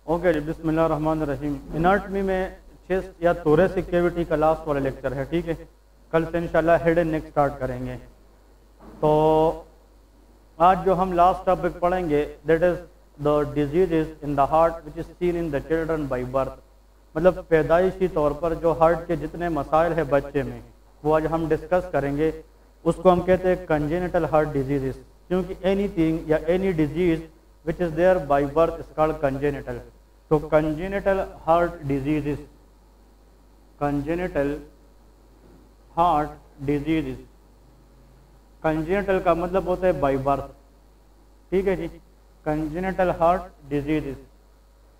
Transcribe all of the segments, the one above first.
Okay जी, बिस्मिल्लाहिर्रहमानिर्रहीम। Anatomy में chest या थोरेसिक कैविटी का लास्ट वाला लेक्चर है, ठीक है। कल से इंशाल्लाह हेड एंड नेक स्टार्ट करेंगे। तो आज जो हम लास्ट टॉपिक पढ़ेंगे that is the diseases in the heart which is seen in the children by birth. मतलब पैदाइशी तौर पर जो हार्ट के जितने मसाइल है बच्चे में वो आज हम डिस्कस करेंगे। उसको हम कहते हैं कंजेनिटल हार्ट डिजीजेस, क्योंकि एनीथिंग या any disease which is there by birth is called congenital. तो congenital heart diseases, congenital heart diseases, congenital का मतलब होता है बाय बर्थ, ठीक है जी। Congenital heart diseases,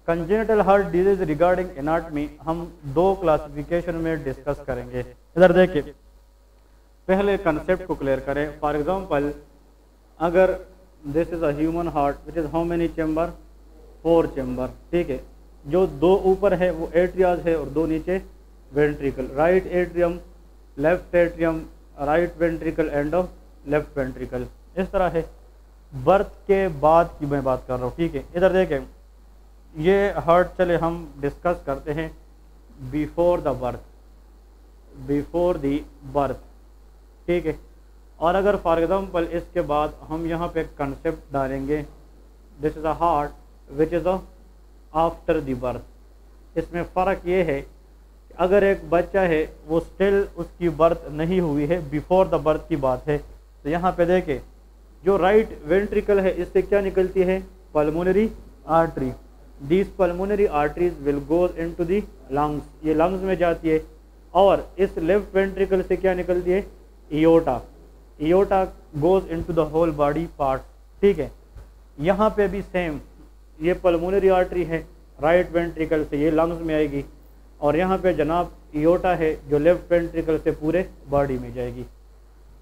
congenital heart disease regarding anatomy हम दो क्लासिफिकेशन में डिस्कस करेंगे। इधर देखिए, पहले कंसेप्ट को क्लियर करें। फॉर एग्जांपल, अगर this is a human heart which is how many chamber, 4 chamber, ठीक है। जो दो ऊपर है वो एट्रियाज है और दो नीचे ventricle, right atrium, left atrium, right ventricle end of left ventricle, इस तरह है। बर्थ के बाद की मैं बात कर रहा हूँ, ठीक है। इधर देखें, ये हार्ट चले हम डिस्कस करते हैं before the birth, before the birth, ठीक है। और अगर फॉर एग्जांपल इसके बाद हम यहाँ पे कंसेप्ट डालेंगे this is a heart which is after the birth. इसमें फ़र्क ये है कि अगर एक बच्चा है वो स्टिल उसकी बर्थ नहीं हुई है, बिफोर द बर्थ की बात है, तो यहाँ पे देखें जो राइट वेंट्रिकल है इससे क्या निकलती है, pulmonary artery. These pulmonary arteries will goes into the lungs, ये लंग्स में जाती है। और इस लेफ्ट वेंट्रिकल से क्या निकलती है, aorta, aorta goes into the whole body part, ठीक है। यहाँ पे भी सेम, ये पल्मोनरी आर्टरी है राइट वेंट्रिकल से, ये लंग्स में आएगी। और यहाँ पे जनाब इयोटा है जो लेफ्ट वेंट्रिकल से पूरे बॉडी में जाएगी।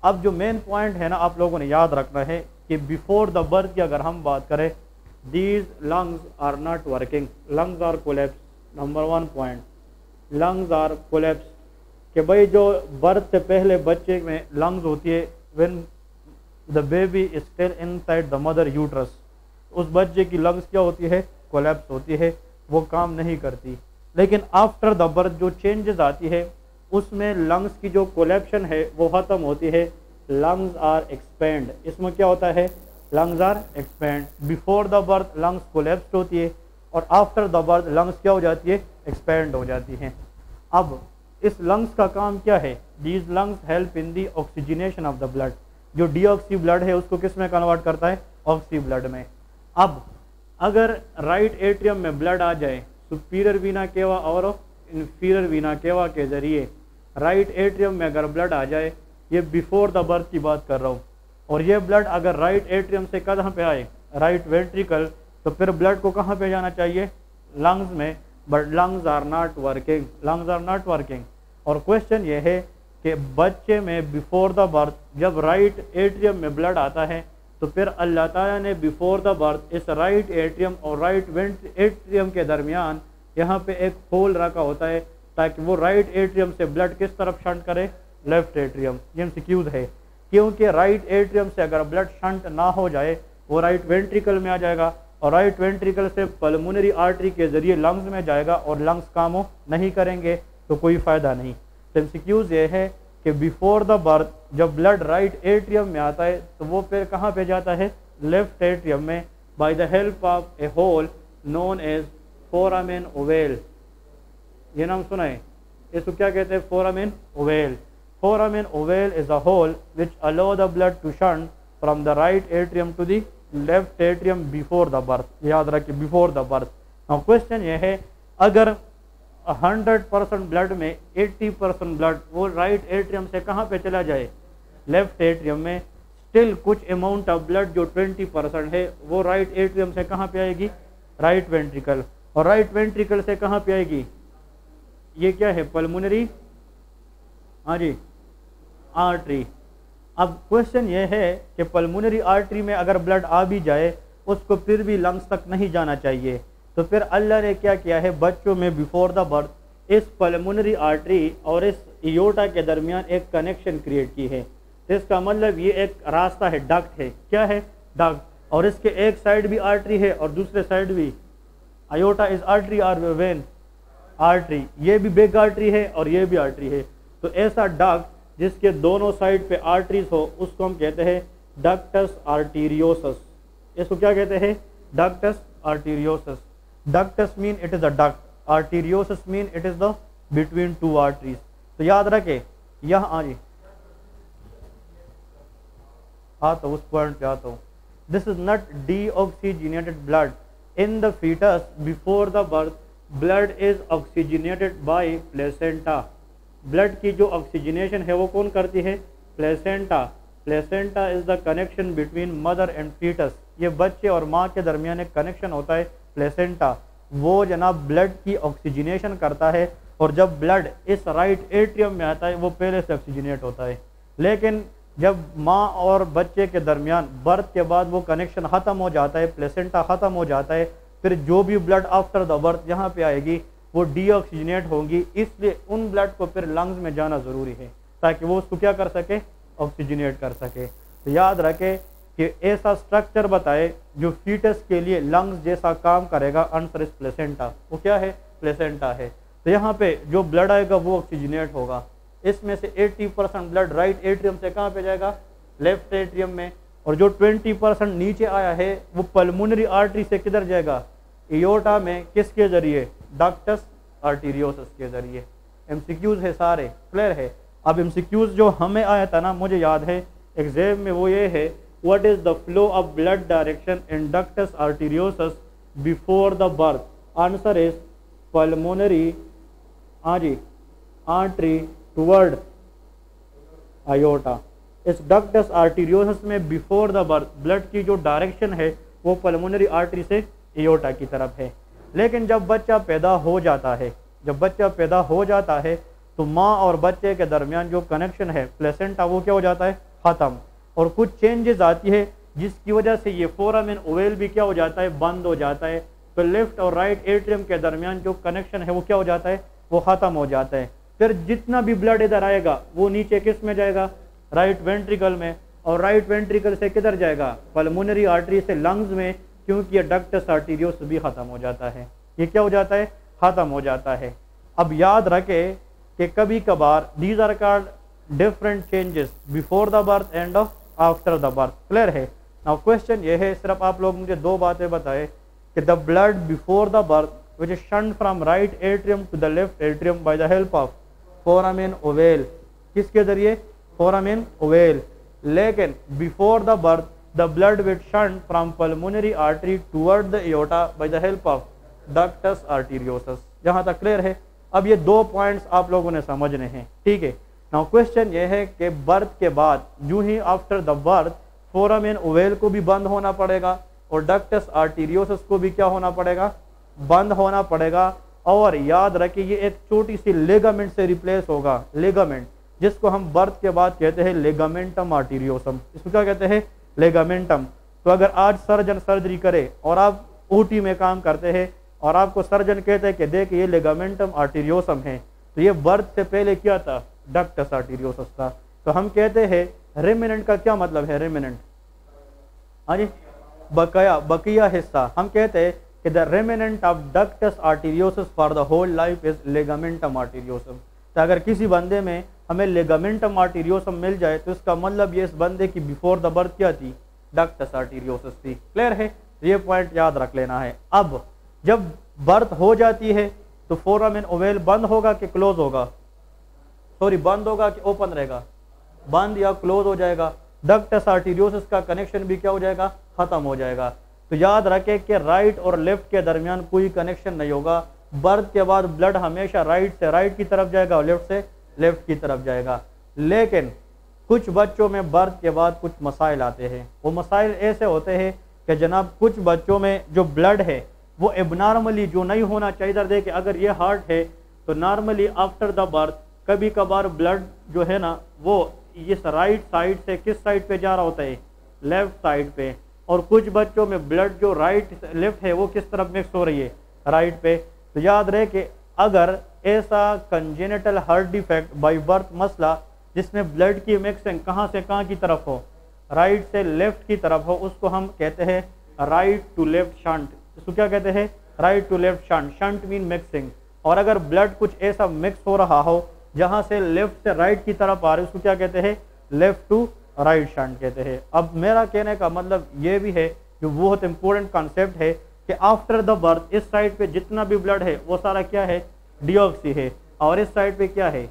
अब जो मेन पॉइंट है ना, आप लोगों ने याद रखना है कि बिफोर द बर्थ की अगर हम बात करें, these lungs are not working, lungs are collapse. Number 1 point, lungs are collapse, कि भाई जो बर्थ से पहले बच्चे में लंग्स होती है when the baby is still inside the mother uterus, उस बच्चे की लंग्स क्या होती है, कोलैप्स होती है, वो काम नहीं करती। लेकिन आफ्टर द बर्थ जो चेंजेस आती है उसमें लंग्स की जो कोलैप्शन है वो ख़त्म होती है, लंग्स आर एक्सपेंड। इसमें क्या होता है, lungs are expand. Before the birth lungs collapsed होती है और आफ्टर द बर्थ लंग्स क्या हो जाती है, एक्सपेंड हो जाती हैं। अब इस लंग्स का काम क्या है, these lungs help in the oxygenation of the blood. जो डीऑक्सी ब्लड है उसको किस में कन्वर्ट करता है, ऑक्सी ब्लड में। अब अगर राइट एट्रियम में ब्लड आ जाए सुपीरियर वीना केवा और इंफीरियर वीना केवा के जरिए, राइट एट्रियम में अगर ब्लड आ जाए, ये बिफोर द बर्थ की बात कर रहा हूँ, और ये ब्लड अगर राइट एट्रियम से कहाँ पे आए, राइट वेंट्रिकल, तो फिर ब्लड को कहाँ पे जाना चाहिए, लंग्स में। But lungs are not working, lungs are not working. और क्वेश्चन ये है कि बच्चे में बिफोर द बर्थ जब राइट एट्रियम में ब्लड आता है तो फिर अल्लाह ताला ने बिफोर द बर्थ इस राइट एट्रियम और राइट एट्रियम के दरमियान यहाँ पे एक होल रखा होता है ताकि वो राइट एट्रियम से ब्लड किस तरफ शंट करे, लेफ्ट एट्रियम। ये एमसीक्यूज है, क्योंकि राइट एट्रियम से अगर ब्लड शंट ना हो जाए वो राइट वेंट्रिकल में आ जाएगा और राइट वेंट्रिकल से पल्मोनरी आर्टरी के जरिए लंग्स में जाएगा और लंग्स काम नहीं करेंगे तो कोई फ़ायदा नहीं। तो एमसीक्यूज ये है कि बिफोर द बर्थ जब ब्लड राइट एट्रियम में आता है तो वो फिर कहाँ पे जाता है, लेफ्ट एट्रियम में, by the help of a hole known as foramen ovale. ये नाम सुना है, इसको क्या कहते हैं, foramen ovale. Foramen ovale is a hole which allow the blood to shunt from the right atrium to the left atrium before the birth. याद रखिए, before the birth. Now question ये है, अगर 100% ब्लड में 80% ब्लड वो right atrium से कहाँ पे चला जाए, लेफ्ट एट्रियम में, स्टिल कुछ अमाउंट ऑफ ब्लड जो 20% है वो राइट एट्रियम से कहाँ पे आएगी, राइट वेंट्रिकल, और राइट वेंट्रिकल से कहाँ पे आएगी, ये क्या है, पल्मोनरी, हाँ जी, आर्टरी। अब क्वेश्चन ये है कि पल्मोनरी आर्टरी में अगर ब्लड आ भी जाए उसको फिर भी लंग्स तक नहीं जाना चाहिए, तो फिर अल्लाह ने क्या किया है, बच्चों में बिफोर द बर्थ इस पल्मोनरी आर्टरी और इस इयोटा के दरमियान एक कनेक्शन क्रिएट की है। तो इसका मतलब ये एक रास्ता है, डक्ट है, क्या है, डक्ट। और इसके एक साइड भी आर्टरी है और दूसरे साइड भी। आयोटा इज आर्टरी और वेन आर्टरी, ये भी बिग आर्टरी है और ये भी आर्टरी है। तो ऐसा डक्ट जिसके दोनों साइड पे आर्टरीज हो उसको हम कहते हैं डक्टस आर्टीरियोसस। इसको क्या कहते हैं? Ductus arteriosus. Ductus mean it is a duct, arteriosus mean it is the between two arteries. तो याद रखे यहाँ आता उस पॉइंट पे आता हूँ। This is not deoxygenated blood in the foetus before the birth, blood is oxygenated by placenta. Blood की जो ऑक्सीजनेशन है वो कौन करती है? Placenta. Placenta is the connection between mother and foetus. ये बच्चे और माँ के दरमियान एक कनेक्शन होता है प्लेसेंटा, वो जनाब ब्लड की ऑक्सीजनेशन करता है। और जब ब्लड इस राइट एट्रियम में आता है वो पहले से ऑक्सीजनेट होता है। लेकिन जब माँ और बच्चे के दरमियान बर्थ के बाद वो कनेक्शन ख़त्म हो जाता है, प्लेसेंटा ख़त्म हो जाता है, फिर जो भी ब्लड आफ्टर द बर्थ यहाँ पे आएगी वो डीऑक्सीजनेट होंगी। इसलिए उन ब्लड को फिर लंग्स में जाना ज़रूरी है ताकि वो उसको क्या कर सके? ऑक्सीजनेट कर सके। तो याद रखे कि ऐसा स्ट्रक्चर बताए जो फीटस के लिए लंग्स जैसा काम करेगा। Answer is placenta. वो क्या है? प्लेसेंटा है। तो यहाँ पे जो ब्लड आएगा वो ऑक्सीजनेट होगा। इसमें से 80% ब्लड राइट एट्रियम से कहाँ पे जाएगा? लेफ्ट एट्रियम में। और जो 20% नीचे आया है वो पल्मोनरी आर्टरी से किधर जाएगा? एओर्टा में। किसके जरिए? डक्टस आर्टीरियोसस के जरिए। एमसीक्यूज है सारे, क्लियर है। अब एमसीक्यूज जो हमें आया था ना, मुझे याद है एग्जाम में, वो ये है what is the flow of blood direction in ductus arteriosus before the birth? Answer is pulmonary artery toward aorta. इस डक्टस आर्टीरियोसस में बिफोर द बर्थ ब्लड की जो डायरेक्शन है वो पल्मोनरी आर्टरी से एओर्टा की तरफ है। लेकिन जब बच्चा पैदा हो जाता है, तो माँ और बच्चे के दरमियान जो कनेक्शन है प्लेसेंटा वो क्या हो जाता है? ख़त्म। और कुछ चेंजेस आती है जिसकी वजह से ये फोरामेन ओवेल भी क्या हो जाता है? बंद हो जाता है। तो लेफ्ट और राइट एट्रियम के दरमियान जो कनेक्शन है वो क्या हो जाता है? वो ख़त्म हो जाता है। फिर जितना भी ब्लड इधर आएगा वो नीचे किस में जाएगा? राइट वेंट्रिकल में। और राइट वेंट्रिकल से किधर जाएगा? पल्मोनरी आर्टरी से लंग्स में, क्योंकि ये डक्टस आर्टीरियोस भी ख़त्म हो जाता है। ये क्या हो जाता है? ख़त्म हो जाता है। अब याद रखे कि कभी कभार these are called different changes before the birth and after the birth. Clear है? नाउ क्वेश्चन ये है, सिर्फ आप लोग मुझे दो बातें बताए कि the blood before the birth which is shunned from right atrium to the left atrium by the help of foramen ovale। किसके जरिए? foramen ovale। लेकिन before the birth the blood will shunned from pulmonary artery toward the aorta by the help of ductus arteriosus। यहाँ तक clear है? अब ये दो points आप लोगों ने समझने हैं, ठीक है। नाउ क्वेश्चन ये है कि बर्थ के बाद यूं ही after the birth foramen ovale को भी बंद होना पड़ेगा और डक्टस आर्टीरियोसस को भी क्या होना पड़ेगा? बंद होना पड़ेगा। और याद रखिए ये एक छोटी सी लेगामेंट से रिप्लेस होगा, लेगामेंट, जिसको हम बर्थ के बाद कहते हैं लेगामेंटम आर्टीरियोसम। इसको क्या कहते हैं? लेगामेंटम। तो अगर आज सर्जन सर्जरी करे और आप ओटी में काम करते हैं और आपको सर्जन कहते हैं कि देख ये लेगामेंटम आर्टीरियोसम है, तो ये बर्थ से पहले क्या था? डक्टस आर्टीरियोसस था। तो हम कहते हैं रेमिनेंट का क्या मतलब है? रेमिनेंट बकिया हिस्सा। हम कहते हैं कि the remnant of ductus arteriosus for the whole life is ligamentum arteriosum. तो अगर किसी बंदे में हमें लेगामेंटम आर्टीरियोसम मिल जाए तो इसका मतलब ये इस बंदे की बिफोर द बर्थ क्या थी? डक्टस आर्टीरियोसस थी। क्लियर है? ये पॉइंट याद रख लेना है। अब जब बर्थ हो जाती है तो फोरामेन ओवेल बंद होगा कि क्लोज होगा? सॉरी, बंद होगा कि ओपन रहेगा? बंद या क्लोज हो जाएगा। डक्टस आर्टीरियोसस का कनेक्शन भी क्या हो जाएगा? खत्म हो जाएगा। तो याद रखें कि राइट और लेफ्ट के दरमियान कोई कनेक्शन नहीं होगा। बर्थ के बाद ब्लड हमेशा राइट से राइट की तरफ जाएगा और लेफ्ट से लेफ्ट की तरफ जाएगा। लेकिन कुछ बच्चों में बर्थ के बाद कुछ मसाइल आते हैं। वो मसाइल ऐसे होते हैं कि जनाब कुछ बच्चों में जो ब्लड है वो एबनॉर्मली जो नहीं होना चाहिए, इधर देखिए अगर ये हार्ट है तो नॉर्मली आफ्टर द बर्थ कभी कभार ब्लड जो है ना वो इस राइट साइड से किस साइड पे जा रहा होता है? लेफ्ट साइड पे। और कुछ बच्चों में ब्लड जो राइट लेफ्ट है वो किस तरफ मिक्स हो रही है? राइट पे। तो याद रहे कि अगर ऐसा congenital heart defect by birth मसला जिसमें ब्लड की मिक्सिंग कहाँ से कहाँ की तरफ हो? राइट से लेफ्ट की तरफ हो उसको हम कहते हैं राइट टू लेफ्ट शंट। इसको क्या कहते हैं? Right to left shunt. Shunt mean mixing. और अगर ब्लड कुछ ऐसा मिक्स हो रहा हो जहां से लेफ्ट से राइट की तरफ आ रही है उसको क्या कहते हैं? लेफ्ट टू राइट शंट कहते हैं। अब मेरा कहने का मतलब ये भी है जो बहुत इंपॉर्टेंट कॉन्सेप्ट है कि आफ्टर द बर्थ इस साइड पे जितना भी ब्लड है वो सारा क्या है? डीऑक्सी है। और इस साइड पे क्या है?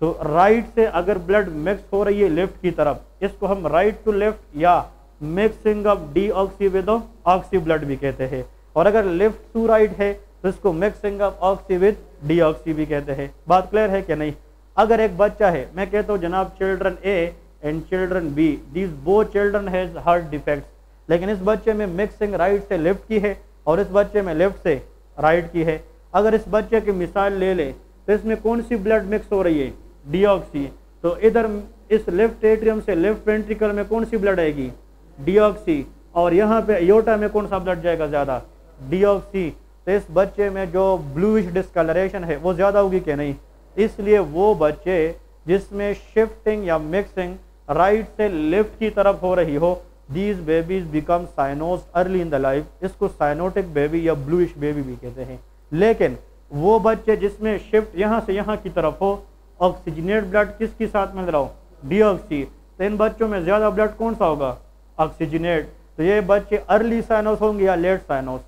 तो राइट से अगर ब्लड मिक्स हो रही है लेफ्ट की तरफ, इसको हम राइट टू लेफ्ट या mixing of deoxy with oxy blood भी कहते हैं। और अगर लेफ्ट टू राइट है तो इसको mixing of oxy with deoxy भी कहते हैं। बात क्लियर है कि नहीं? अगर एक बच्चा है, मैं कहता हूँ जनाब children A and children B, these both children has heart defects, लेकिन इस बच्चे में मिक्सिंग राइट से लेफ्ट की है और इस बच्चे में लेफ्ट से राइट की है। अगर इस बच्चे की मिसाल ले ले तो इसमें कौन सी ब्लड मिक्स हो रही है? डीऑक्सी। तो इधर इस लेफ्ट एट्रियम से लेफ्ट वेंट्रिकल में कौन सी ब्लड आएगी? डीऑक्सी। और यहाँ पे एयोर्टा में कौन सा ब्लड जाएगा ज़्यादा? डीऑक्सी। तो इस बच्चे में जो ब्लूइश डिस्कलरेशन है वो ज़्यादा होगी कि नहीं? इसलिए वो बच्चे जिसमें शिफ्टिंग या मिक्सिंग राइट से लेफ्ट की तरफ हो रही हो, these babies become cyanosed early in the life, इसको साइनोटिक बेबी या ब्लूइश बेबी भी कहते हैं। लेकिन वो बच्चे जिसमें शिफ्ट यहाँ से यहाँ की तरफ हो, ऑक्सीजनेट ब्लड किसके साथ मिल रहा हो? डीऑक्सी। तो इन बच्चों में ज़्यादा ब्लड कौन सा होगा? ऑक्सीजनेट। तो ये बच्चे अर्ली साइनोस होंगे या लेट साइनोस?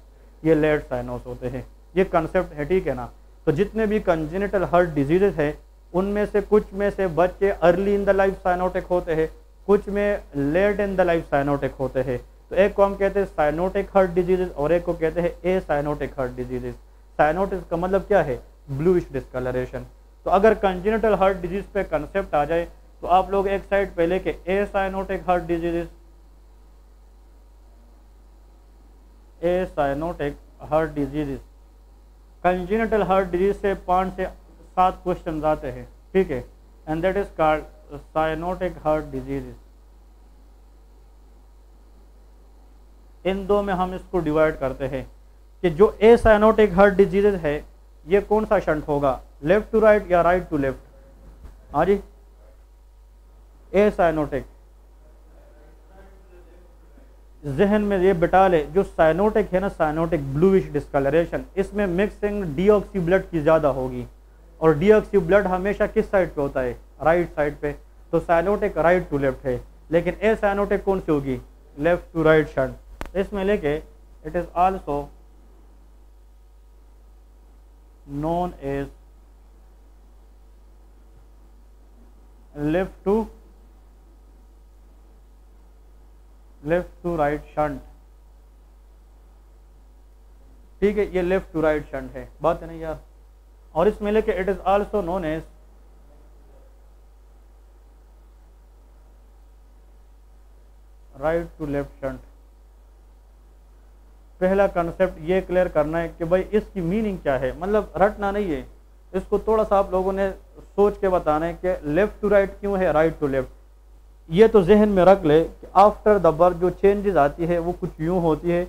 ये लेट साइनोस होते हैं। ये कंसेप्ट है, ठीक है ना? तो जितने भी कंजेनिटल हार्ट डिजीजेस है उनमें से कुछ में से बच्चे early in the life cyanotic होते हैं, कुछ में late in the life cyanotic होते हैं। तो एक को हम कहते हैं साइनोटिक हार्ट डिजीजेस और एक को कहते हैं acyanotic heart diseases. Cyanotic का मतलब क्या है? Bluish discolouration. तो अगर कंजेनिटल हार्ट डिजीज पे कंसेप्ट आ जाए तो आप लोग एक साइड पे लेके acyanotic heart diseases, acyanotic heart diseases, congenital heart disease से 5 से 7 क्वेश्चन आते हैं, ठीक है? And that is called cyanotic heart diseases. इन दो में हम इसको डिवाइड करते हैं कि जो ए साइनोटिक हार्ट डिजीजेस है ये कौन सा शंट होगा? लेफ्ट टू राइट या राइट टू लेफ्ट? हाँ जी, ए साइनोटिक। जहन में ये बिठा ले, जो साइनोटिक है ना, साइनोटिक ब्लूइश डिस्कलरेशन, इसमें मिक्सिंग डीऑक्सी ब्लड की ज़्यादा होगी और डीऑक्सी ब्लड हमेशा किस साइड पे होता है? राइट साइड पे। तो साइनोटिक राइट टू लेफ्ट है। लेकिन ए साइनोटिक कौन सी होगी? Left to right shunt. इसमें लेके it is also known as left to right shunt, ठीक है? ये लेफ्ट टू राइट शंट है, बात है नहीं यार? और इसमें लेके it is also known as right to left shunt. पहला कंसेप्ट ये क्लियर करना है कि भाई इसकी मीनिंग क्या है, मतलब रटना नहीं है, इसको थोड़ा सा आप लोगों ने सोच के बताना है कि लेफ्ट टू राइट क्यों है, राइट टू लेफ्ट। ये तो जहन में रख ले कि आफ्टर द बर्थ जो चेंजेस आती है वो कुछ यूँ होती है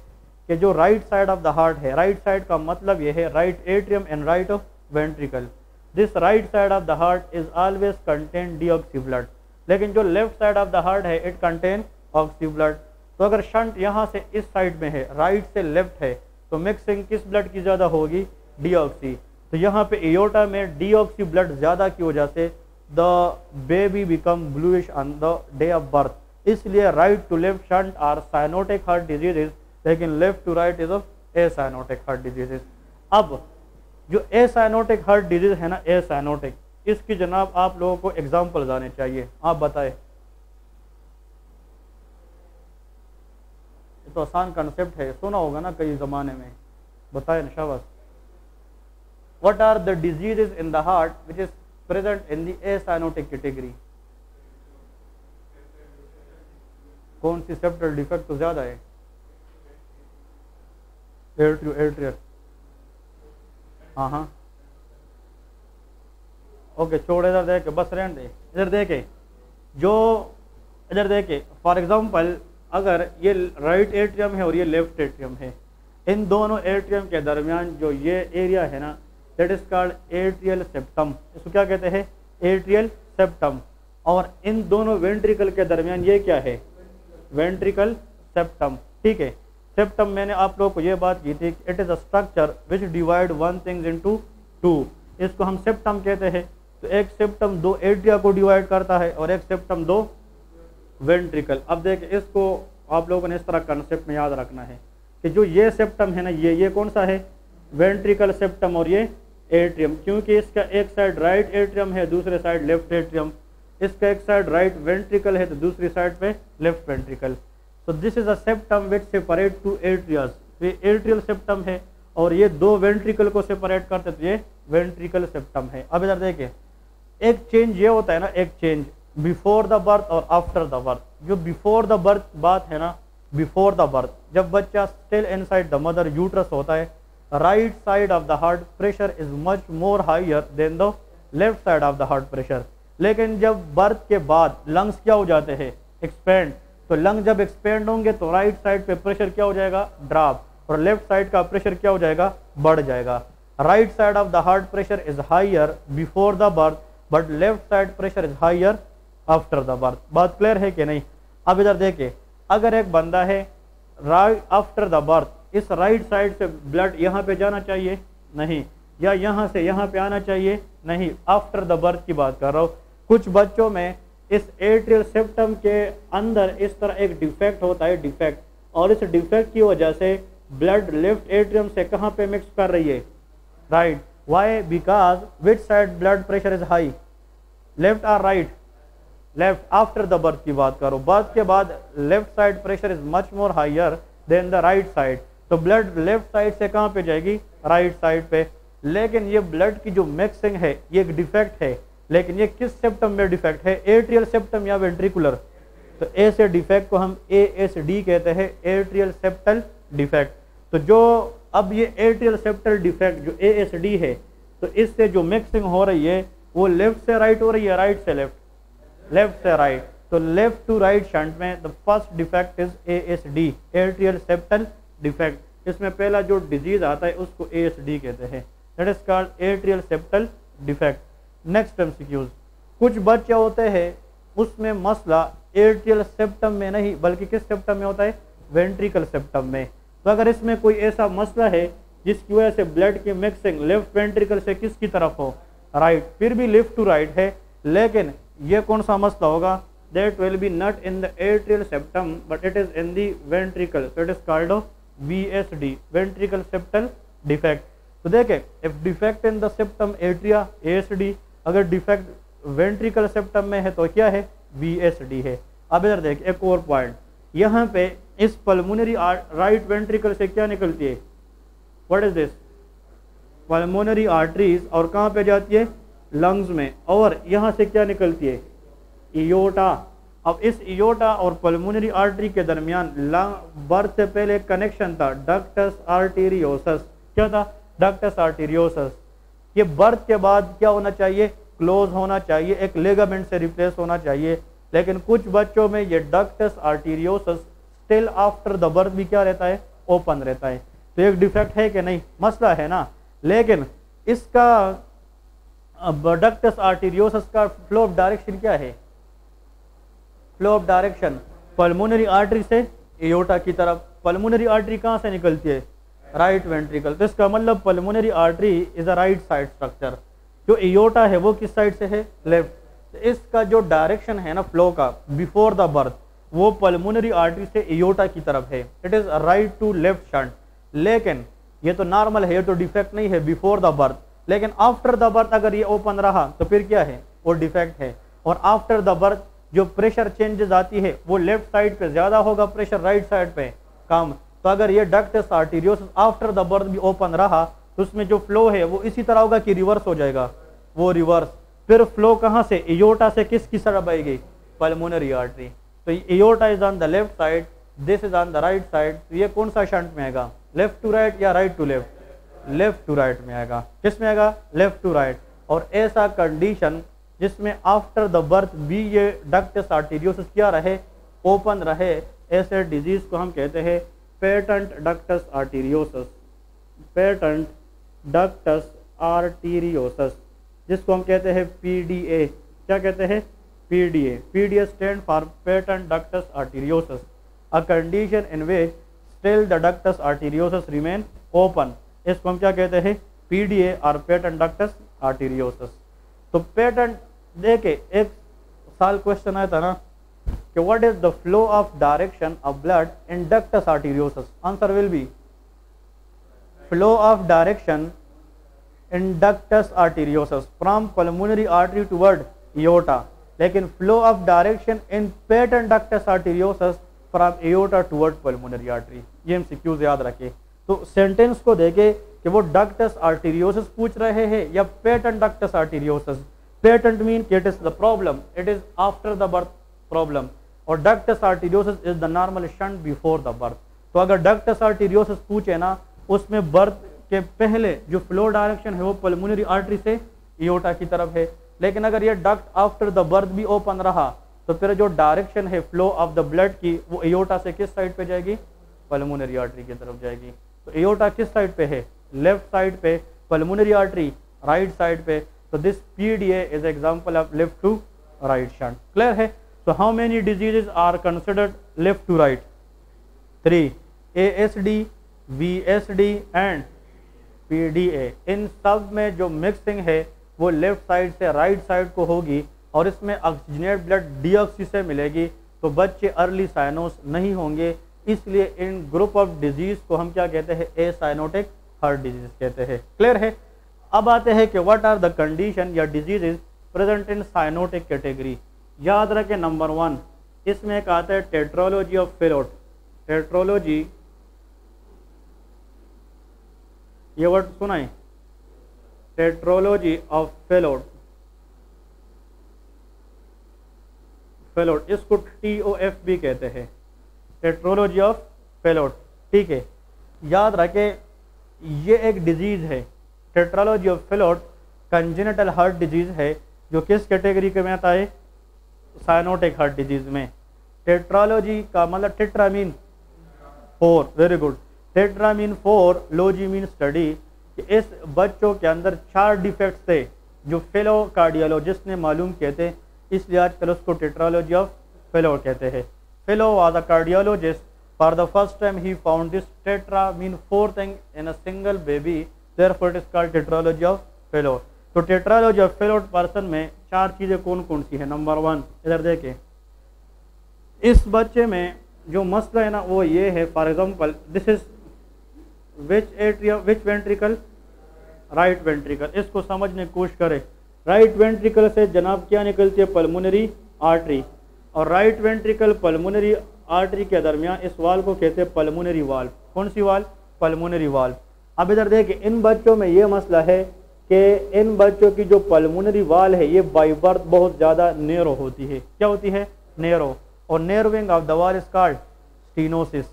कि जो right side of the heart है, राइट साइड का मतलब ये है right atrium and right of ventricle, this right side of the heart is always contain deoxy blood, लेकिन जो left side of the heart है इट कंटेन ऑक्सी ब्लड। तो अगर शंट यहाँ से इस साइड में है, राइट से लेफ्ट है, तो मिक्सिंग किस ब्लड की ज़्यादा होगी? डीऑक्सी। तो यहाँ पे एयोर्टा में डीऑक्सी ब्लड ज़्यादा की वजह से the baby become bluish on the day of birth. इसलिए right to left shunt are cyanotic heart diseases, लेकिन left to right is of acyanotic heart diseases. अब जो ए साइनोटिक हार्ट डिजीज है ना, ए साइनोटिक, इसकी जनाब आप लोगों को एग्जाम्पल्स आने चाहिए। आप बताएं, तो आसान कंसेप्ट है, सुना होगा ना कई ज़माने में, बताएं शाबाश। What are the diseases in the heart which is present in the acyanotic category? कौन सी सेप्टल डिफेक्ट तो ज़्यादा है? एट्रियल। हाँ हाँ, ओके, छोड़ इधर देखे, बस रहने दे, इधर देखे, जो इधर देखे, फॉर एग्जाम्पल अगर ये राइट एट्रियम है और ये लेफ्ट एट्रियम है, इन दोनों एट्रियम के दरमियान जो ये एरिया है ना, that is called atrial septum. इसको क्या कहते हैं? Atrial septum. और इन दोनों वेंट्रिकल के दरमियान ये क्या है? Ventricle septum. ठीक है, सेप्टम मैंने आप लोगों को ये बात की थी, it is a structure which divide one things into two. इसको हम सेप्टम कहते हैं। तो एक सेप्टम दो एट्रिया को डिवाइड करता है और एक सेप्टम दो वेंट्रिकल। अब देखिए, इसको आप लोगों ने इस तरह कंसेप्ट में याद रखना है कि जो ये सेप्टम है ना, ये कौन सा है, वेंट्रिकल सेप्टम, और ये एट्रियम, क्योंकि इसका एक साइड राइट एट्रियम है, दूसरे साइड लेफ्ट एट्रियम। इसका एक साइड राइट वेंट्रिकल है तो दूसरी साइड पे left ventricle. So this is a septum which separate two atrias. ये एट्रियल सेप्टम है और ये दो वेंट्रिकल को सेपरेट करते तो ये वेंट्रिकल सेप्टम है। अब इधर देखिए, एक चेंज ये होता है ना, एक चेंज बिफोर द बर्थ और आफ्टर द बर्थ। जो बिफोर द बर्थ बात है ना, बिफोर द बर्थ, जब बच्चा still inside the mother uterus होता है, right side of the heart pressure is much more higher than the left side of the heart pressure. लेकिन जब बर्थ के बाद लंग्स क्या हो जाते हैं, एक्सपेंड, तो लंग जब एक्सपेंड होंगे तो राइट साइड पे प्रेशर क्या हो जाएगा, ड्रॉप, और लेफ्ट साइड का प्रेशर क्या हो जाएगा, बढ़ जाएगा। Right side of the heart pressure is higher before the birth but left side pressure is higher after the birth. बात क्लियर है कि नहीं? अब इधर देखिए, अगर एक बंदा है राइट आफ्टर द बर्थ, इस राइट साइड से ब्लड यहाँ पे जाना चाहिए नहीं, या यहाँ से यहाँ पे आना चाहिए नहीं, आफ्टर द बर्थ की बात कर रहा हूँ। कुछ बच्चों में इस एट्रियल सेप्टम के अंदर इस तरह एक डिफेक्ट होता है, डिफेक्ट, और इस डिफेक्ट की वजह से ब्लड लेफ्ट एट्रियम से कहाँ पे मिक्स कर रही है, right. Why? Because which side blood pressure is high, left और right, left. After the birth की बात करो, बर्थ के बाद left side pressure is much more higher than the right side, तो ब्लड लेफ्ट साइड से कहाँ पे जाएगी, राइट साइड पे। लेकिन ये ब्लड की जो मिक्सिंग है ये एक डिफेक्ट है, लेकिन ये किस सेप्टम में डिफेक्ट है, एट्रियल सेप्टम या वेंट्रिकुलर? तो ऐसे डिफेक्ट को हम ASD कहते हैं, एट्रियल सेप्टल डिफेक्ट। तो जो अब ये एट्रियल सेप्टल डिफेक्ट जो ASD है, तो इससे जो मिक्सिंग हो रही है वो लेफ्ट से राइट हो रही है, राइट से लेफ्ट, लेफ्ट से राइट। तो लेफ्ट टू राइट शंट में the first defect is ASD, atrial septal defect. इसमें पहला जो डिजीज आता है उसको ASD कहते हैं, that is called atrial septal defect. Next MCQs, कुछ बच्चे होते हैं उसमें मसला एट्रियल सेप्टम में नहीं बल्कि किस सेप्टम में होता है, वेंट्रिकल सेप्टम में। तो अगर इसमें कोई ऐसा मसला है जिसकी वजह से ब्लड की मिक्सिंग लेफ्ट वेंट्रिकल से किसकी तरफ हो, राइट, फिर भी लेफ्ट टू राइट है, लेकिन ये कौन सा मसला होगा, that will be not in the atrial septum but it is in the ventricle, so it is called VSD, ventricle septal defect. तो देखे, if defect in the septum atria ASD, अगर डिफेक्ट वेंट्रिकल सेप्टम में है तो क्या है, VSD है। अब इधर देख, एक और पॉइंट, यहाँ पे इस पल्मोनरी राइट वेंट्रिकल से क्या निकलती है, what is this, pulmonary arteries, और कहाँ पे जाती है, लंग्स में, और यहाँ से क्या निकलती है, इयोटा। अब इस इयोटा और पल्मोनरी आर्टरी के दरमियान बर्थ से पहले कनेक्शन था, डक्टस आर्टेरियोसस। क्या था, डक्टस आर्टेरियोसस। ये बर्थ के बाद क्या होना चाहिए, क्लोज होना चाहिए, एक लेगामेंट से रिप्लेस होना चाहिए, लेकिन कुछ बच्चों में ये ductus arteriosus still after the birth भी क्या रहता है, ओपन रहता है। तो एक डिफेक्ट है कि नहीं, मसला है ना। लेकिन इसका डक्टस आर्टेरियोसस का फ्लो ऑफ डायरेक्शन क्या है, flow of direction pulmonary artery से एयोटा की तरफ। पल्मोनरी आर्टरी कहाँ से निकलती है, राइट वेंट्रिकल। तो इसका मतलब pulmonary artery is a right side structure, जो एयोटा है वो किस साइड से है, लेफ्ट। तो इसका जो डायरेक्शन है ना फ्लो का बिफोर द बर्थ, वो पल्मोनरी आर्टरी से एयोटा की तरफ है, it is right to left shunt. लेकिन ये तो नॉर्मल है, ये तो डिफेक्ट नहीं है बिफोर द बर्थ, लेकिन आफ्टर द बर्थ अगर ये ओपन रहा तो फिर क्या है, वो डिफेक्ट है। और आफ्टर द बर्थ जो प्रेशर चेंजेस आती है वो लेफ्ट साइड पे ज्यादा होगा, प्रेशर राइट साइड पे कम। तो अगर ये ductus arteriosus after the birth भी ओपन रहा तो उसमें जो फ्लो है वो इसी तरह होगा कि रिवर्स हो जाएगा, वो रिवर्स। फिर फ्लो कहाँ से, एयोटा से किसकी तरफ आएगी, पल्मोनरी आर्टरी। तो aorta is on the left side, this is on the right side. तो ये कौन सा शंट में आएगा, लेफ्ट टू राइट या right to left, left to right में आएगा। किस में आएगा, लेफ्ट टू राइट। और ऐसा कंडीशन जिसमें आफ्टर द बर्थ भी ये डक्टस आर्टेरियोसस क्या रहे, ओपन रहे, ऐसे डिजीज को हम कहते हैं patent ductus arteriosus, patent ductus arteriosus, जिसको हम कहते हैं PDA। क्या कहते हैं, PDA। PDA stand for patent ductus arteriosus. A condition in which still the ductus arteriosus remain open, इसको हम क्या कहते हैं, पीडीए और पेटेंट डक्टस आर्टीरियोसस। तो पेटेंट देखे एक साल क्वेश्चन आया था ना कि what is the flow of direction of blood in ductus arteriosus, answer will be flow of direction in ductus arteriosus from pulmonary artery toward aorta, लेकिन flow of direction in patent ductus arteriosus from aorta toward pulmonary artery. ये MCQs याद रखे। तो sentence को देखे कि वो ductus आर्टीरियोसस पूछ रहे हैं या patent ductus arteriosus. Patent mean it is the problem, it is after the birth problem, और ductus arteriosus is the normal shunt before the birth. तो अगर डक्टस आर्टीरियोसस पूछे ना, उसमें बर्थ के पहले जो फ्लो डायरेक्शन है वो पल्मोनरी आर्टरी से एओर्टा की तरफ है, लेकिन अगर ये डक्ट आफ्टर द बर्थ भी ओपन रहा तो फिर जो डायरेक्शन है फ्लो ऑफ द ब्लड की वो एओर्टा से किस साइड पे जाएगी, पल्मोनरी आर्टरी की तरफ जाएगी। तो एओर्टा किस साइड पे है, लेफ्ट साइड पे, पल्मोनरी आर्टरी राइट साइड पे। तो this PDA is example of left to right shunt. Clear है? So how many diseases are considered left to right? 3, ASD, VSD and PDA. इन सब में जो मिक्सिंग है वो लेफ्ट साइड से राइट साइड को होगी और इसमें ऑक्सीजनेट ब्लड डीऑक्सी से मिलेगी, तो बच्चे अर्ली साइनोस नहीं होंगे। इसलिए इन ग्रुप ऑफ डिजीज को हम क्या कहते हैं, ए साइनोटिक हार्ट डिजीज कहते हैं। क्लियर है? अब आते हैं कि व्हाट आर द कंडीशन या diseases present in cyanotic category. याद रखें नंबर 1 इसमें एक आता है टेट्रोलॉजी ऑफ फेलोट। टेट्रोलॉजी, ये वर्ड सुना है, टेट्रोलॉजी ऑफ फेलोट। फेलोट इसको TOF भी कहते हैं, टेट्रोलॉजी ऑफ फेलोट। ठीक है, याद रखें ये एक डिजीज है। Tetralogy of Fallot congenital heart disease है जो किस कैटेगरी के में आता है, साइनोटिक हार्ट डिजीज में। टेट्रोलॉजी का मतलब tetra mean 4, very good. Tetra mean 4, logy mean study. इस बच्चों के अंदर 4 डिफेक्ट्स थे जो फेलो कार्डियोलॉजिस्ट ने मालूम किए थे, इसलिए आजकल उसको टेट्रोलॉजी ऑफ फेलो कहते हैं। Fellow was a cardiologist, for the first time he found this tetra mean 4 thing in a single baby, therefore it is called tetralogy of fellow. तो टेट्रोलॉजी ऑफ फेलोट पर्सन में 4 चीजें कौन कौन सी है। Number 1 इधर देखें, इस बच्चे में जो मसला है ना वो ये है, for example this is which atrium, which ventricle, right ventricle. इसको समझने की कोशिश करें। राइट वेंट्रिकल से जनाब क्या निकलती है, पल्मोनरी आर्टरी, और राइट वेंट्रिकल पल्मोनरी आर्टरी के दरमियान इस वाल को कहते हैं पल्मोनरी वाल्व। कौन सी वाल, पल्मोनरी वाल्व। अब इधर देखिए इन बच्चों में ये मसला है कि इन बच्चों की जो पल्मोनरी वाल है ये बाई बर्थ बहुत ज़्यादा नेरो होती है। क्या होती है, नेरो, और narrowing of the wall is called stenosis.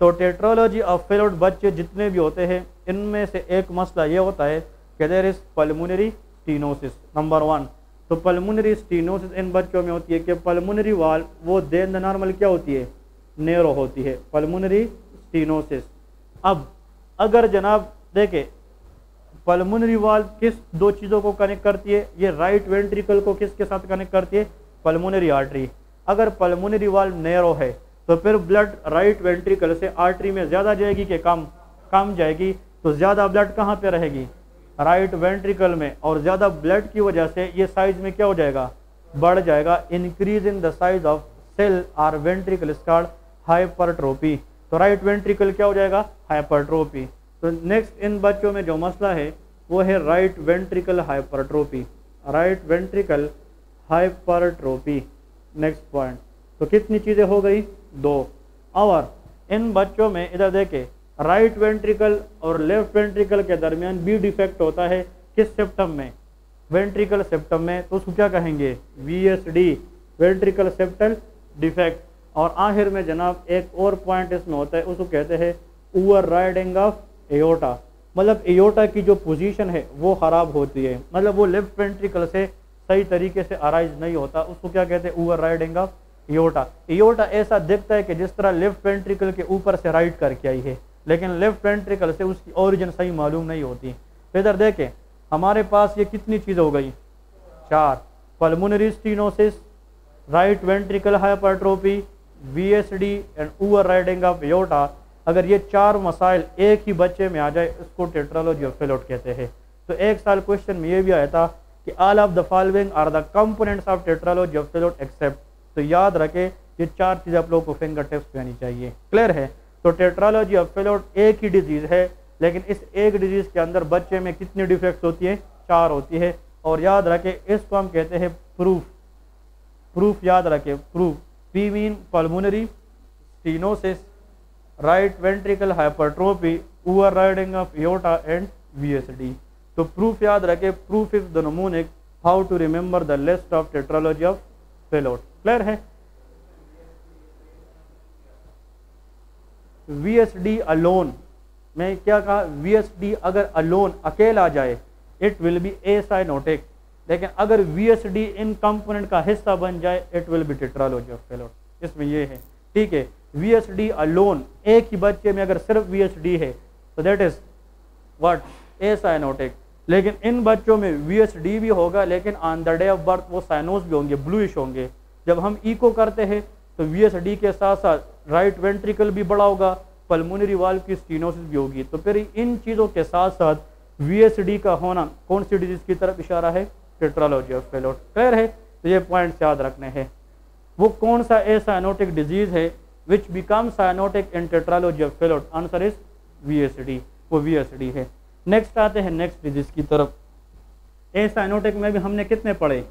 तो टेट्रोलॉजी ऑफ फेलोट बच्चे जितने भी होते हैं इनमें से एक मसला ये होता है कि there is pulmonary stenosis. Number 1 तो पल्मोनरी स्टीनोसिस इन बच्चों में होती है कि पल्मोनरी वाल वो देन नॉर्मल क्या होती है, नेरो होती है, पल्मोनरी स्टीनोसिस। अब अगर जनाब देखे पल्मोनरी वाल किस 2 चीज़ों को कनेक्ट करती है, ये राइट वेंट्रिकल को किसके साथ कनेक्ट करती है, पल्मोनरी आर्टरी। अगर पल्मोनरी वाल नैरो है तो फिर ब्लड राइट वेंट्रिकल से आर्टरी में ज़्यादा जाएगी कि कम, कम जाएगी। तो ज़्यादा ब्लड कहाँ पे रहेगी, राइट वेंट्रिकल में, और ज़्यादा ब्लड की वजह से ये साइज में क्या हो जाएगा, बढ़ जाएगा। Increase in the size of cell or ventricle is called hypertrophy. तो राइट वेंट्रिकल क्या हो जाएगा, हाइपरट्रोपी। तो नेक्स्ट इन बच्चों में जो मसला है वो है right ventricle hypertrophy, right ventricle hypertrophy. Next point, तो कितनी चीज़ें हो गई, 2। और इन बच्चों में इधर देखे राइट वेंट्रिकल और लेफ्ट वेंट्रिकल के दरमियान बी डिफेक्ट होता है किस सेप्टम में, वेंट्रिकल सेप्टम में। तो उसको क्या कहेंगे, VSD, वेंट्रिकल सेप्टल डिफेक्ट। और आखिर में जनाब एक और पॉइंट इसमें होता है, उसको कहते हैं ओवर राइडिंग ऑफ एओर्टा। मतलब एओर्टा की जो पोजीशन है वो ख़राब होती है, मतलब वो लेफ्ट वेंट्रिकल से सही तरीके से अराइज नहीं होता, उसको क्या कहते हैं, over riding of aorta. Aorta ऐसा दिखता है कि जिस तरह लेफ्ट वेंट्रिकल के ऊपर से राइट करके आई है, लेकिन लेफ्ट वेंट्रिकल से उसकी ओरिजिन सही मालूम नहीं होती। तो इधर देखें हमारे पास ये कितनी चीज़ हो गई, 4। Pulmonary stenosis, right ventricle hypertrophy, VSD and overriding of aorta, अगर ये चार मसाइल एक ही बच्चे में आ जाए इसको टेट्रालॉजी ऑफ फेलोट कहते हैं। तो एक साल क्वेश्चन में ये भी आया था कि all of the following are the components of tetralogy of Fallot except, तो याद रखे ये चार चीज़ें आप लोगों को फिंगर टिप्स पे आनी चाहिए। क्लियर है? तो टेट्रालॉजी ऑफ फेलोट एक ही डिजीज़ है, लेकिन इस एक डिजीज़ के अंदर बच्चे में कितनी डिफेक्ट्स होती है? चार होती है। और याद रखे इसको हम कहते हैं प्रूफ। प्रूफ याद रखे, proof. P mean pulmonary stenosis, right ventricle hypertrophy, overriding of aorta and VSD। तो प्रूफ याद रखे, proof is the mnemonic how to remember the list of tetralogy of Fallot. Clear है? VSD alone, मैं क्या कहा, VSD अगर alone अकेला जाए इट विल बी एसाइनोटिक, लेकिन अगर VSD इन कंपोनेंट का हिस्सा बन जाए it will B tetralogy of Fallot. इसमें ये है, ठीक है। VSD अलोन, एक ही बच्चे में अगर सिर्फ VSD है तो दैट इज व्हाट, एसाइनोटिक। लेकिन इन बच्चों में VSD भी होगा, लेकिन on the day of birth वो साइनोस भी होंगे, ब्लूइश होंगे। जब हम इको करते हैं तो VSD के साथ साथ राइट वेंट्रिकल भी बड़ा होगा, पल्मोनरी वाल्व की स्टीनोसिस भी होगी। तो फिर इन चीज़ों के साथ साथ VSD का होना कौन सी डिजीज की तरफ इशारा है? Tetralogy of Fallot. क्लियर है? तो ये पॉइंट्स याद रखने हैं। वो कौन सा एसाइनोटिक डिजीज है विच become cyanotic in tetralogy of Fallot? Answer is VSD, वो VSD है। नेक्स्ट आते हैं नेक्स्ट डिजीज की तरफ। एसाइनोटिक में भी हमने कितने पढ़े?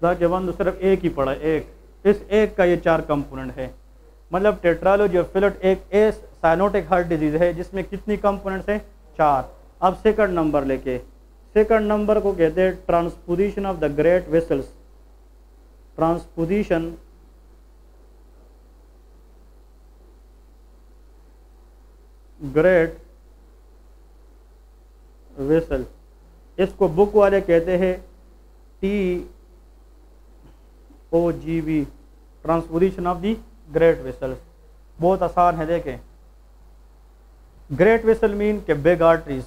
जवान सिर्फ एक ही पढ़ा, एक। इस एक का ये चार कंपोनेंट है। मतलब टेट्रालॉजी ऑफ फेलोट एक साइनोटिक हार्ट डिजीज है जिसमें कितनी कंपोनेंट्स हैं? चार। अब सेकंड नंबर लेके, सेकंड नंबर को कहते हैं transposition of the great vessels. Transposition great vessel, इसको बुक वाले कहते हैं TOGV, transposition of the great vessels. बहुत आसान है, देखें। ग्रेट वेसल मीन के big arteries.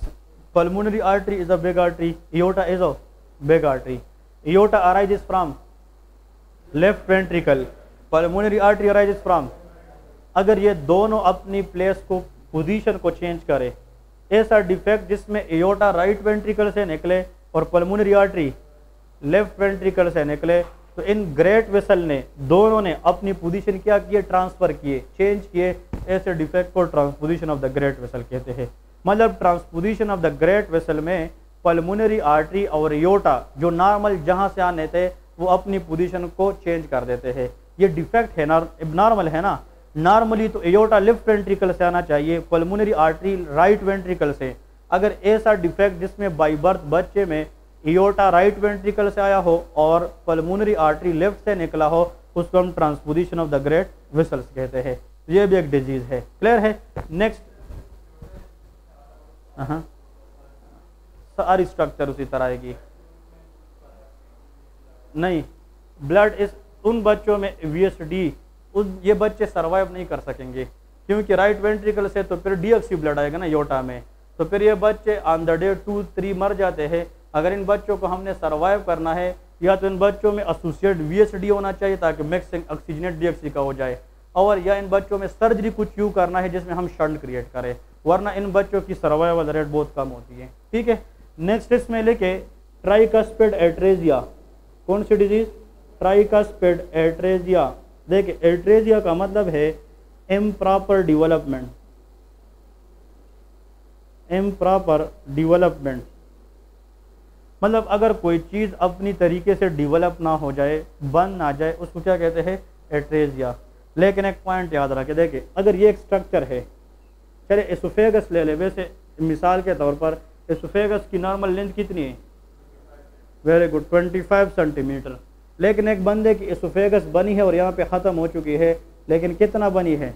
Pulmonary artery is a big artery, aorta is a big artery. Aorta arises from left ventricle, pulmonary artery arises from। अगर ये दोनों अपनी place को, पोजीशन को चेंज करे, ऐसा डिफेक्ट जिसमें एयोर्टा राइट वेंट्रिकल से निकले और पल्मोनरी आर्टरी लेफ्ट वेंट्रिकल से निकले, तो इन ग्रेट वेसल ने, दोनों ने अपनी पोजीशन क्या किए? ट्रांसफर किए, चेंज किए। ऐसे डिफेक्ट को transposition of the great vessel कहते हैं। मतलब transposition of the great vessel में पल्मोनरी आर्टरी और एयोर्टा जो नॉर्मल जहां से आने थे वो अपनी पोजीशन को चेंज कर देते हैं। ये डिफेक्ट है ना, नॉर्मल है ना। नॉर्मली तो एयोर्टा लेफ्ट वेंट्रिकल से आना चाहिए, पल्मोनरी आर्टरी राइट वेंट्रिकल से। अगर ऐसा डिफेक्ट जिसमें बाई बर्थ बच्चे में एयोर्टा राइट वेंट्रिकल से आया हो और पल्मोनरी आर्टरी लेफ्ट से निकला हो, उसको हम transposition of the great vessels कहते हैं। ये भी एक डिजीज है। क्लियर है? नेक्स्ट, सारी स्ट्रक्चर उसी तरह आएगी। नहीं, ब्लड इस उन बच्चों में VSD, ये बच्चे सरवाइव नहीं कर सकेंगे क्योंकि राइट वेंट्रिकल से तो फिर डीऑक्सी ब्लड आएगा ना एयोर्टा में, तो फिर ये बच्चे ऑन द डे 2-3 मर जाते हैं। अगर इन बच्चों को हमने सरवाइव करना है, या तो इन बच्चों में एसोसिएट VSD होना चाहिए ताकि मिक्सिंग ऑक्सीजनेट डीऑक्सी का हो जाए, और या इन बच्चों में सर्जरी कुछ यूँ करना है जिसमें हम शंट क्रिएट करें, वरना इन बच्चों की सर्वाइवल रेट बहुत कम होती है। ठीक है? नेक्स्ट इसमें लेके ट्राइकस्पिड एट्रेजिया। कौन सी डिजीज? Tricuspid atresia. देखिए, एट्रेजिया का मतलब है इम्प्रॉपर डेवलपमेंट। इम्प्रॉपर डेवलपमेंट मतलब अगर कोई चीज़ अपनी तरीके से डेवलप ना हो जाए, बन ना जाए, उसको क्या कहते हैं? एट्रेजिया। लेकिन एक पॉइंट याद रखें, देखिए अगर ये एक स्ट्रक्चर है, चले एसोफेगस ले ले, वैसे मिसाल के तौर पर एसोफेगस की नॉर्मल लेंथ कितनी है? Very good, 25 centimetre. लेकिन एक बंदे की एसोफेगस बनी है और यहाँ पे ख़त्म हो चुकी है, लेकिन कितना बनी है?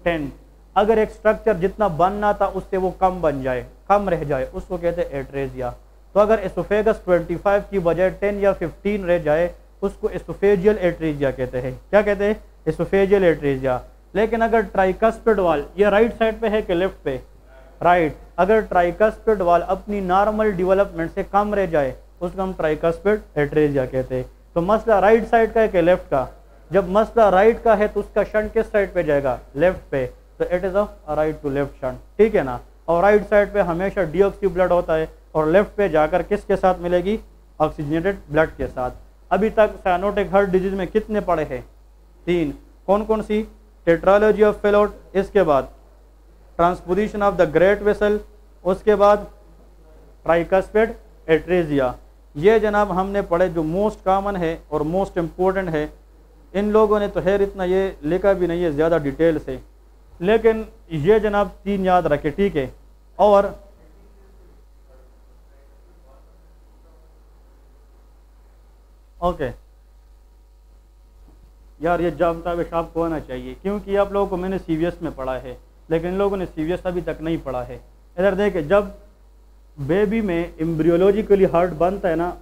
10। अगर एक स्ट्रक्चर जितना बनना था उससे वो कम बन जाए, कम रह जाए, उसको कहते हैं एट्रेजिया। तो अगर एसोफेगस 25 की बजाय 10 या 15 रह जाए, उसको एसोफेजियल एट्रेजिया कहते हैं। क्या कहते हैं? Oesophageal atresia. लेकिन अगर ट्राइकस्पिड वाल, ये राइट साइड पे है कि लेफ्ट पे? राइट। अगर ट्राइकस्पिड वाल अपनी नॉर्मल डेवलपमेंट से कम रह जाए, उसको हम ट्राइकस्पिड एट्रेजिया कहते हैं। तो मसला राइट साइड का है कि लेफ्ट का? जब मसला राइट का है तो उसका शंट किस साइड पे जाएगा, लेफ्ट पे, तो it is a right to left shunt, ठीक है ना। और राइट साइड पे हमेशा डीऑक्सी ब्लड होता है और लेफ्ट पे जाकर किसके साथ मिलेगी, ऑक्सीजनेटेड ब्लड के साथ। अभी तक साइनोटिक हार्ट डिजीज में कितने पढ़े हैं, 3। कौन कौन सी, टेट्रालॉजी ऑफ फेलोट, इसके बाद transposition of the great vessel, उसके बाद ट्राइकस्पिड एट्रेजिया। ये जनाब हमने पढ़े जो मोस्ट कॉमन है और मोस्ट इम्पोर्टेंट है। इन लोगों ने तो खैर इतना ये लिखा भी नहीं है ज़्यादा डिटेल से, लेकिन ये जनाब 3 याद रखे, ठीक है। और ओके यार ये जामता पेशाब को आना चाहिए, क्योंकि आप लोगों को मैंने सीवीएस में पढ़ा है, लेकिन इन लोगों ने सीवीएस अभी तक नहीं पढ़ा है। इधर देखे, जब बेबी में एम्ब्रियोलॉजिकली हार्ट बनता है ना,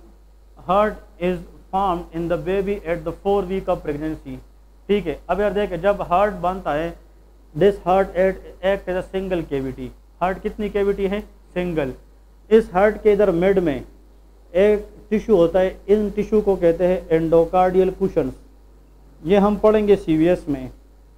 heart is formed in the baby at the 4 week of pregnancy, ठीक है। अब यार देखे, जब हार्ट बनता है, this heart act as a single cavity. Heart कितनी केविटी है, सिंगल। इस हार्ट के इधर मिड में एक टिश्यू होता है, इन टिश्यू को कहते हैं एंडोकार्डियल कुशंस। ये हम पढ़ेंगे सीवीएस में।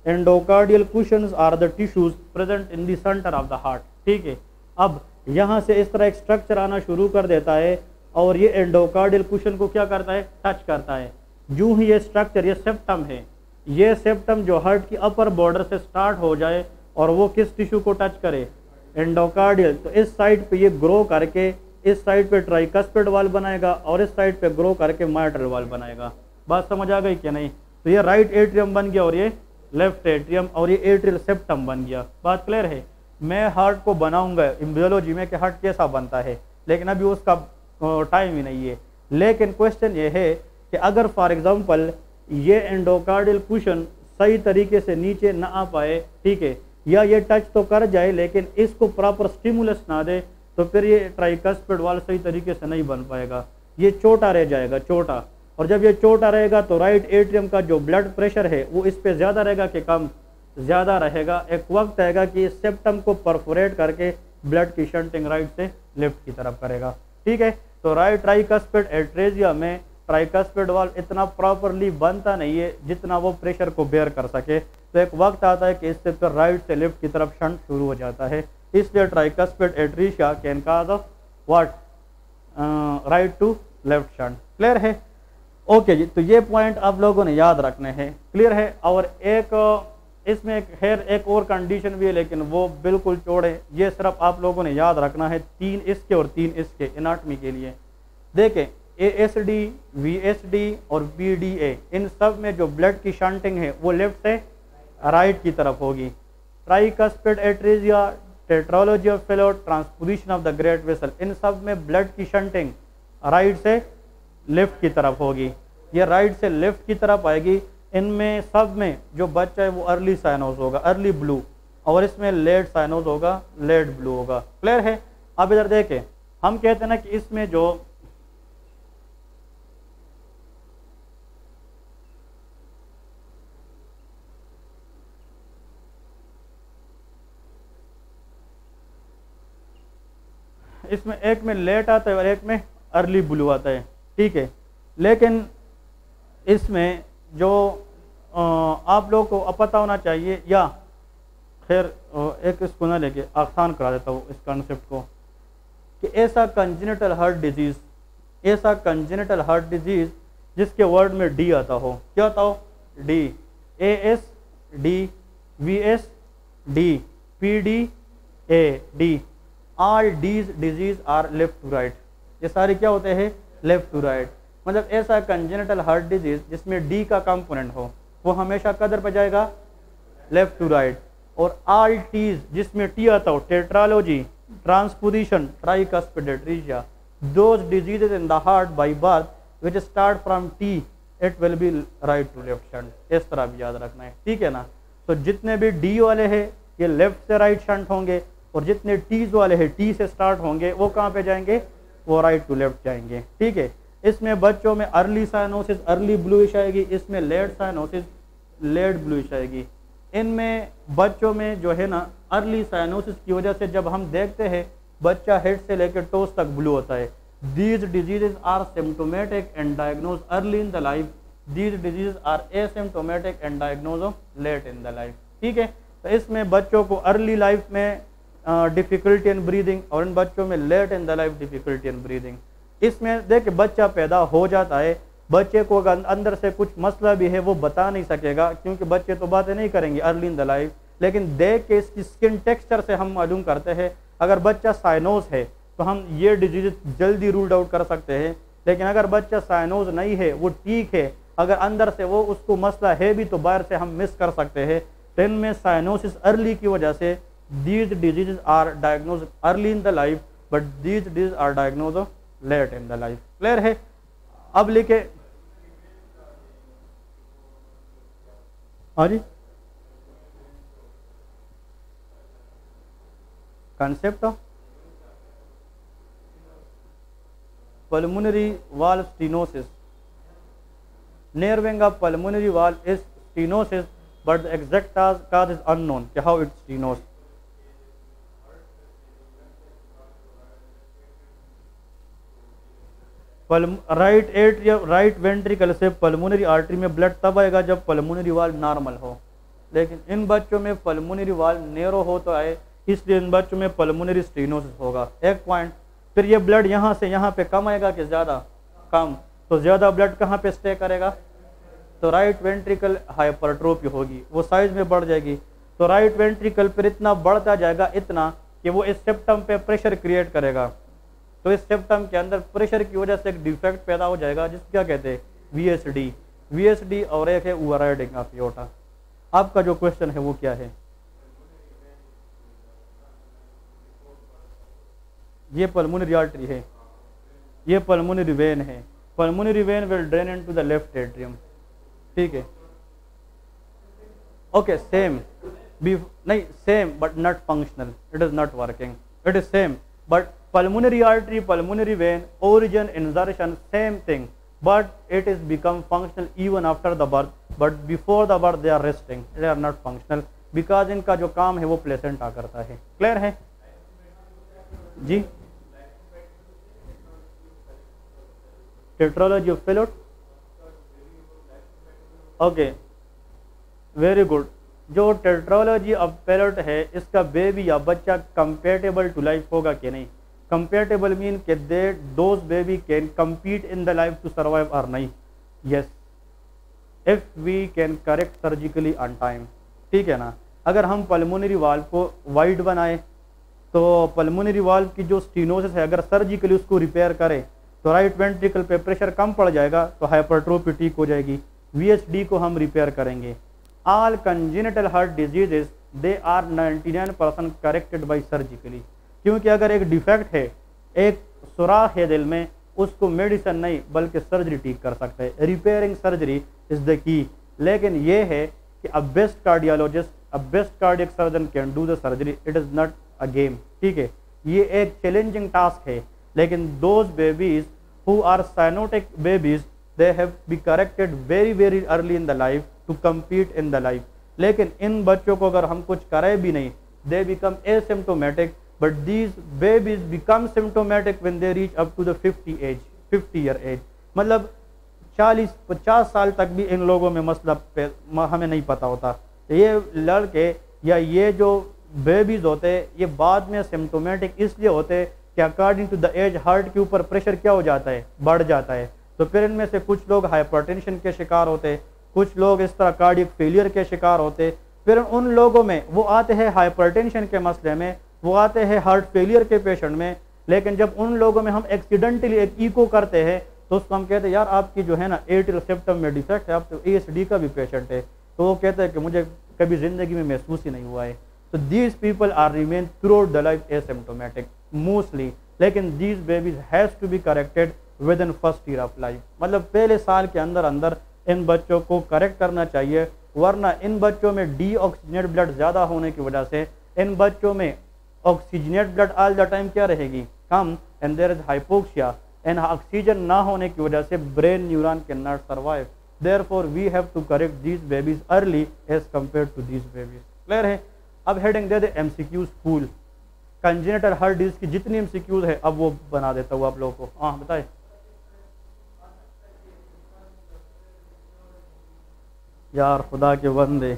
Endocardial cushions are the tissues present in the centre of the heart, ठीक है। अब यहाँ से इस तरह एक स्ट्रक्चर आना शुरू कर देता है और ये एंडोकार्डियल कुशन को क्या करता है, टच करता है। यूं ही ये स्ट्रक्चर, ये सेप्टम है, ये सेप्टम जो हार्ट की अपर बॉर्डर से स्टार्ट हो जाए और वो किस टिश्यू को टच करे, एंडोकार्डियल, तो इस साइड पे ये ग्रो करके इस साइड पे ट्राइकस्पिड वाल बनाएगा और इस साइड पे ग्रो करके माइट्रल वाल बनाएगा। बात समझ आ गई क्या नहीं। तो ये राइट एट्रियम बन गया और ये लेफ्ट एट्रियम और ये एट्रियल सेप्टम बन गया। बात क्लियर है। मैं हार्ट को बनाऊंगा एम्ब्रियोलॉजी में कि हार्ट कैसा बनता है, लेकिन अभी उसका टाइम ही नहीं है। लेकिन क्वेश्चन ये है कि अगर फॉर एग्जांपल ये एंडोकार्डियल कुशन सही तरीके से नीचे ना आ पाए, ठीक है, या ये टच तो कर जाए लेकिन इसको प्रॉपर स्टिमुलस ना दे, तो फिर ये ट्राइकस्पिड वाल सही तरीके से नहीं बन पाएगा, ये छोटा रह जाएगा, छोटा। और जब ये छोटा रहेगा तो राइट एट्रियम का जो ब्लड प्रेशर है वो इस पर ज़्यादा रहेगा कि कम, ज़्यादा रहेगा। एक वक्त आएगा कि इस सेप्टम को परफोरेट करके ब्लड की शंटिंग राइट से लेफ्ट की तरफ करेगा, ठीक है। तो राइट ट्राइकस्पिड एट्रेजिया में ट्राइकस्पिड वाल इतना प्रॉपरली बनता नहीं है जितना वो प्रेशर को बेयर कर सके। तो एक वक्त आता है कि इससे फिर राइट से लेफ्ट की तरफ शंट शुरू हो जाता है। इसलिए tricuspid atresia can cause of what, right to left shunt. Clear है। ओके जी, तो ये पॉइंट आप लोगों ने याद रखने हैं। क्लियर है। और एक इसमें खैर एक और कंडीशन भी है, लेकिन वो बिल्कुल छोड़े, ये सिर्फ आप लोगों ने याद रखना है 3 इसके और 3 इसके एनाटमी के लिए। देखें, ASD, VSD और PDA, इन सब में जो ब्लड की शंटिंग है वो लेफ्ट से राइट की तरफ होगी। Tricuspid atresia, tetralogy of Fallot, transposition of the great vessel, इन सब में ब्लड की शंटिंग राइट से लेफ्ट की तरफ होगी। ये राइट से लेफ्ट की तरफ आएगी। इनमें सब में जो बच्चा है वो अर्ली साइनोस होगा, अर्ली ब्लू, और इसमें लेट साइनोस होगा, लेट ब्लू होगा। क्लियर है। अब इधर देखें, हम कहते हैं ना कि इसमें जो इसमें एक में लेट आता है और एक में अर्ली ब्लू आता है, ठीक है। लेकिन इसमें जो आप लोगों को पता होना चाहिए, या खैर एक इसको ना लेके आसान करा देता हूँ इस कॉन्सेप्ट को, कि ऐसा कंजेनिटल हार्ट डिजीज़, ऐसा कंजेनिटल हार्ट डिजीज़ जिसके वर्ड में डी आता हो, क्या आता हो, D, ASD, VSD, PDA, all these disease are left to right. ये सारे क्या होते हैं, लेफ्ट टू राइट। मतलब ऐसा कंजेनिटल हार्ट डिजीज जिसमें डी का कंपोनेंट हो वो हमेशा कदर पर जाएगा, लेफ्ट टू राइट। और ऑल टीज जिसमें टी आता हो, tetralogy, transposition, tricuspid atresia, those diseases in the heart by birth which start from T, it will be right to left shunt. इस तरह भी याद रखना है, ठीक है ना। तो जितने भी डी वाले हैं ये लेफ्ट से राइट शंट होंगे, और जितने टीज वाले हैं टी से स्टार्ट होंगे वो कहाँ पे जाएंगे, वो राइट टू लेफ्ट जाएंगे, ठीक है। इसमें बच्चों में अर्ली साइनोसिस अर्ली ब्लूइश आएगी, इसमें लेट साइनोसिस लेट ब्लूइश आएगी। इनमें बच्चों में जो है ना अर्ली साइनोसिस की वजह से जब हम देखते हैं बच्चा हेड से लेकर टोस तक ब्लू होता है। These diseases are symptomatic and diagnose early in the life these disease are asymptomatic and diagnose late in the life. ठीक है, तो इसमें बच्चों को अर्ली लाइफ में डिफिकल्टी इन ब्रीदिंग और इन बच्चों में late in the life difficulty in breathing. इसमें देखिए बच्चा पैदा हो जाता है, बच्चे को अगर अंदर से कुछ मसला भी है वो बता नहीं सकेगा, क्योंकि बच्चे तो बातें नहीं करेंगे अर्ली इन द लाइफ, लेकिन देख के इसकी स्किन टेक्सचर से हम मालूम करते हैं। अगर बच्चा साइनोस है तो हम ये डिजीज जल्दी रूल्ड आउट कर सकते हैं, लेकिन अगर बच्चा साइनोस नहीं है, वो ठीक है, अगर अंदर से वो उसको मसला है भी तो बाहर से हम मिस कर सकते हैं। तो इनमें साइनोसिस अर्ली की वजह से these diseases are diagnosed early in the life but these diseases are diagnosed late in the life। Clear है? अब लिखे, हाँ जी, concept of pulmonary valve stenosis, narrowing of pulmonary valve is stenosis but the exact cause is unknown, how it stenos। Right ventricle से pulmonary artery में blood तब आएगा जब pulmonary valve normal हो, लेकिन इन बच्चों में पल्मोनरी वाल्व नैरो हो तो आए, इसलिए इन बच्चों में पल्मोनरी स्टेनोसिस होगा। एक पॉइंट, फिर ये ब्लड यहाँ से यहाँ पे कम आएगा कि ज़्यादा? कम, तो ज़्यादा ब्लड कहाँ पे स्टे करेगा? तो राइट वेंट्रिकल हाइपरट्रोफी होगी, वो साइज में बढ़ जाएगी। तो राइट वेंट्रिकल पर इतना बढ़ता जाएगा, इतना कि वो इस सेप्टम पे प्रेशर क्रिएट करेगा। तो इस सेप्टम के अंदर प्रेशर की वजह से एक डिफेक्ट पैदा हो जाएगा, जिसको क्या कहते हैं? VSD, और एक है ओवरराइडिंग ऑफ एओर्टा। आपका जो क्वेश्चन है वो क्या है? ये पल्मोनरी आर्टरी है, ये पल्मोनरी वेन है। Pulmonary vein will drain into the left atrium. ठीक है, ओके, सेम नहीं, same but not functional, it is not working, it is same but pulmonary artery, pulmonary vein, origin, insertion, same thing, but it is become functional even after the birth, but before the birth they are resting, they are not functional because इनका जो काम है वो placenta करता है। Clear है जी? Tetralogy of Fallot, okay, very good. जो टेट्रोलॉजी ऑफ पेलोट है, इसका बेबी या बच्चा कंपेटेबल टू लाइफ होगा कि नहीं? Compatible mean कि those baby can compete in the life to survive or नहीं? Yes, if we can correct surgically on time। ठीक है ना? अगर हम पल्मोनरी वाल्व को वाइड बनाए तो पल्मोनरी वाल्व की जो स्टीनोसिस है, अगर सर्जिकली उसको रिपेयर करें तो राइट वेंट्रिकल पे प्रेशर कम पड़ जाएगा, तो हाइपरट्रोफी ठीक हो जाएगी। VSD को हम रिपेयर करेंगे। All congenital heart diseases they are 99% corrected by surgically, क्योंकि अगर एक डिफेक्ट है, एक सुराख है दिल में, उसको मेडिसिन नहीं बल्कि सर्जरी ठीक कर सकते हैं। Repairing surgery is the key. लेकिन ये है कि a best cardiologist, a best cardiac surgeon can do the surgery, it is not a game. ठीक है, ये एक चैलेंजिंग टास्क है, लेकिन those babies who are cyanotic babies they have be corrected very very early in the life to compete in the life. लेकिन इन बच्चों को अगर हम कुछ करें भी नहीं, they become asymptomatic, but these babies become symptomatic when they reach up to the 50 year age। मतलब 40-50 साल तक भी इन लोगों में मसला हमें नहीं पता होता। ये लड़के या ये जो बेबीज होते हैं, ये बाद में सिम्टोमेटिक इसलिए होते हैं कि according to the age heart के ऊपर प्रेशर क्या हो जाता है? बढ़ जाता है। तो फिर इनमें से कुछ लोग हाइपरटेंशन के शिकार होते, कुछ लोग इस तरह कार्डियक फेलियर के शिकार होते। फिर उन लोगों में वो आते हैं हाइपरटेंशन के मसले में, वो आते हैं हार्ट फेलियर के पेशेंट में। लेकिन जब उन लोगों में हम एक्सीडेंटली एक इको करते हैं तो उसको हम कहते हैं यार आपकी जो है ना एट्रियल सेप्टम में डिफेक्ट है, आप तो ASD का भी पेशेंट है। तो वो कहते हैं कि मुझे कभी ज़िंदगी में महसूस ही नहीं हुआ है। तो these people are remain throughout the life asymptomatic mostly, लेकिन these babies has to be corrected within first year of life. मतलब पहले साल के अंदर अंदर इन बच्चों को करेक्ट करना चाहिए, वरना इन बच्चों में डीऑक्सीजनेट ब्लड ज़्यादा होने की वजह से इन बच्चों में oxygenate blood all the time क्या रहेगी? कम, and there is hypoxia, and oxygen ना होने की वजह से brain neuron can not survive. Therefore we have to correct these babies early age compare to these babies. Clear है? अब हेडिंग दे दे MCQs full. Congenital heart disease की जितनी MCQs है अब वो बना देता हूँ आप लोगों को। हाँ बताए। यार खुदा के बंदे,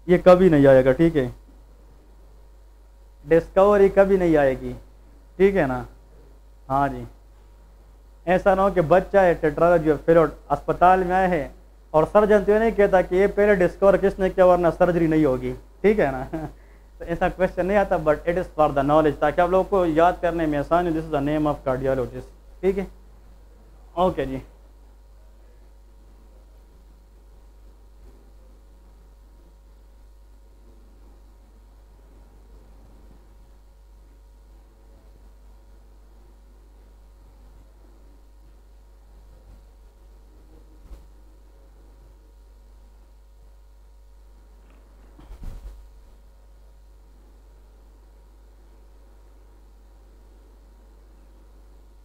ये कभी नहीं आएगा, ठीक है, डिस्कवरी कभी नहीं आएगी, ठीक है ना। हाँ जी, ऐसा ना हो कि बच्चा है टेट्रालॉजी ऑफ पीरियड अस्पताल में आए हैं और सर्जन तो ये नहीं कहता कि ये पहले डिस्कवर किसने किया वरना सर्जरी नहीं होगी, ठीक है ना। तो ऐसा क्वेश्चन नहीं आता, but it is for the knowledge, ताकि आप लोगों को याद करने में आसानी। This is the name of cardiologist, ठीक है, ओके जी।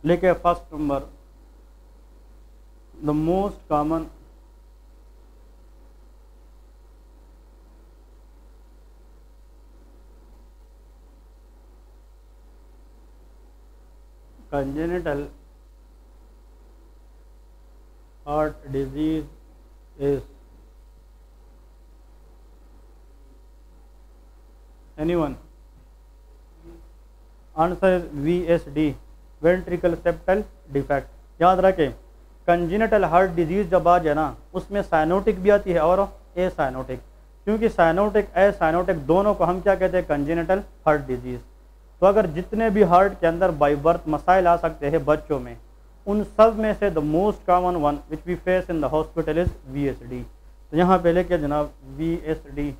लिखे first number, the most common congenital heart disease is, anyone? Answer is VSD, ventricle septal defect. याद रखें, कंजेनिटल हार्ट डिजीज जब आ जाए ना, उसमें साइनोटिक भी आती है और ए साइनोटिक, क्योंकि साइनोटिक ए साइनोटिक दोनों को हम क्या कहते हैं, कंजेनिटल हार्ट डिजीज। तो अगर जितने भी हार्ट के अंदर बाई बर्थ मसाइल आ सकते हैं बच्चों में, उन सब में से the most common one which we face in the hospital is VSD। तो यहाँ पे लेके जनाब VSD।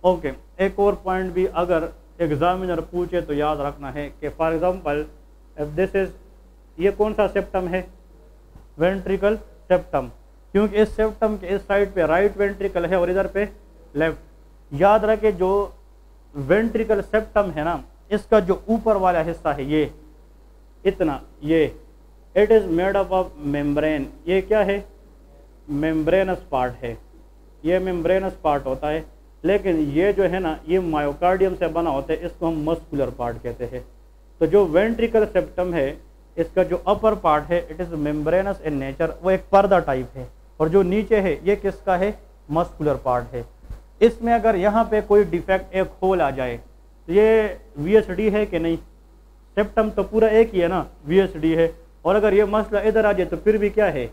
ओके, एक और पॉइंट भी अगर एग्जामिनर पूछे तो याद रखना है कि for example if this is, ये कौन सा सेप्टम है, वेंट्रिकल सेप्टम, क्योंकि इस सेप्टम के इस साइड पे राइट वेंट्रिकल है और इधर पे लेफ्ट। याद रखे जो वेंट्रिकल सेप्टम है ना, इसका जो ऊपर वाला हिस्सा है ये इतना, ये it is made up of membrane. ये क्या है, मेम्ब्रेनस पार्ट है, ये मेम्ब्रेनस पार्ट होता है। लेकिन ये जो है ना, ये मायोकार्डियम से बना होता है, इसको हम मस्कुलर पार्ट कहते हैं। तो जो वेंट्रिकल सेप्टम है, इसका जो अपर पार्ट है it is membranous in nature, वो एक पर्दा टाइप है, और जो नीचे है ये किसका है, मस्कुलर पार्ट है। इसमें अगर यहाँ पे कोई डिफेक्ट, एक होल आ जाए, तो ये VSD है कि नहीं, सेप्टम तो पूरा एक ही है ना, VSD है, और अगर ये मसला इधर आ जाए तो फिर भी क्या है,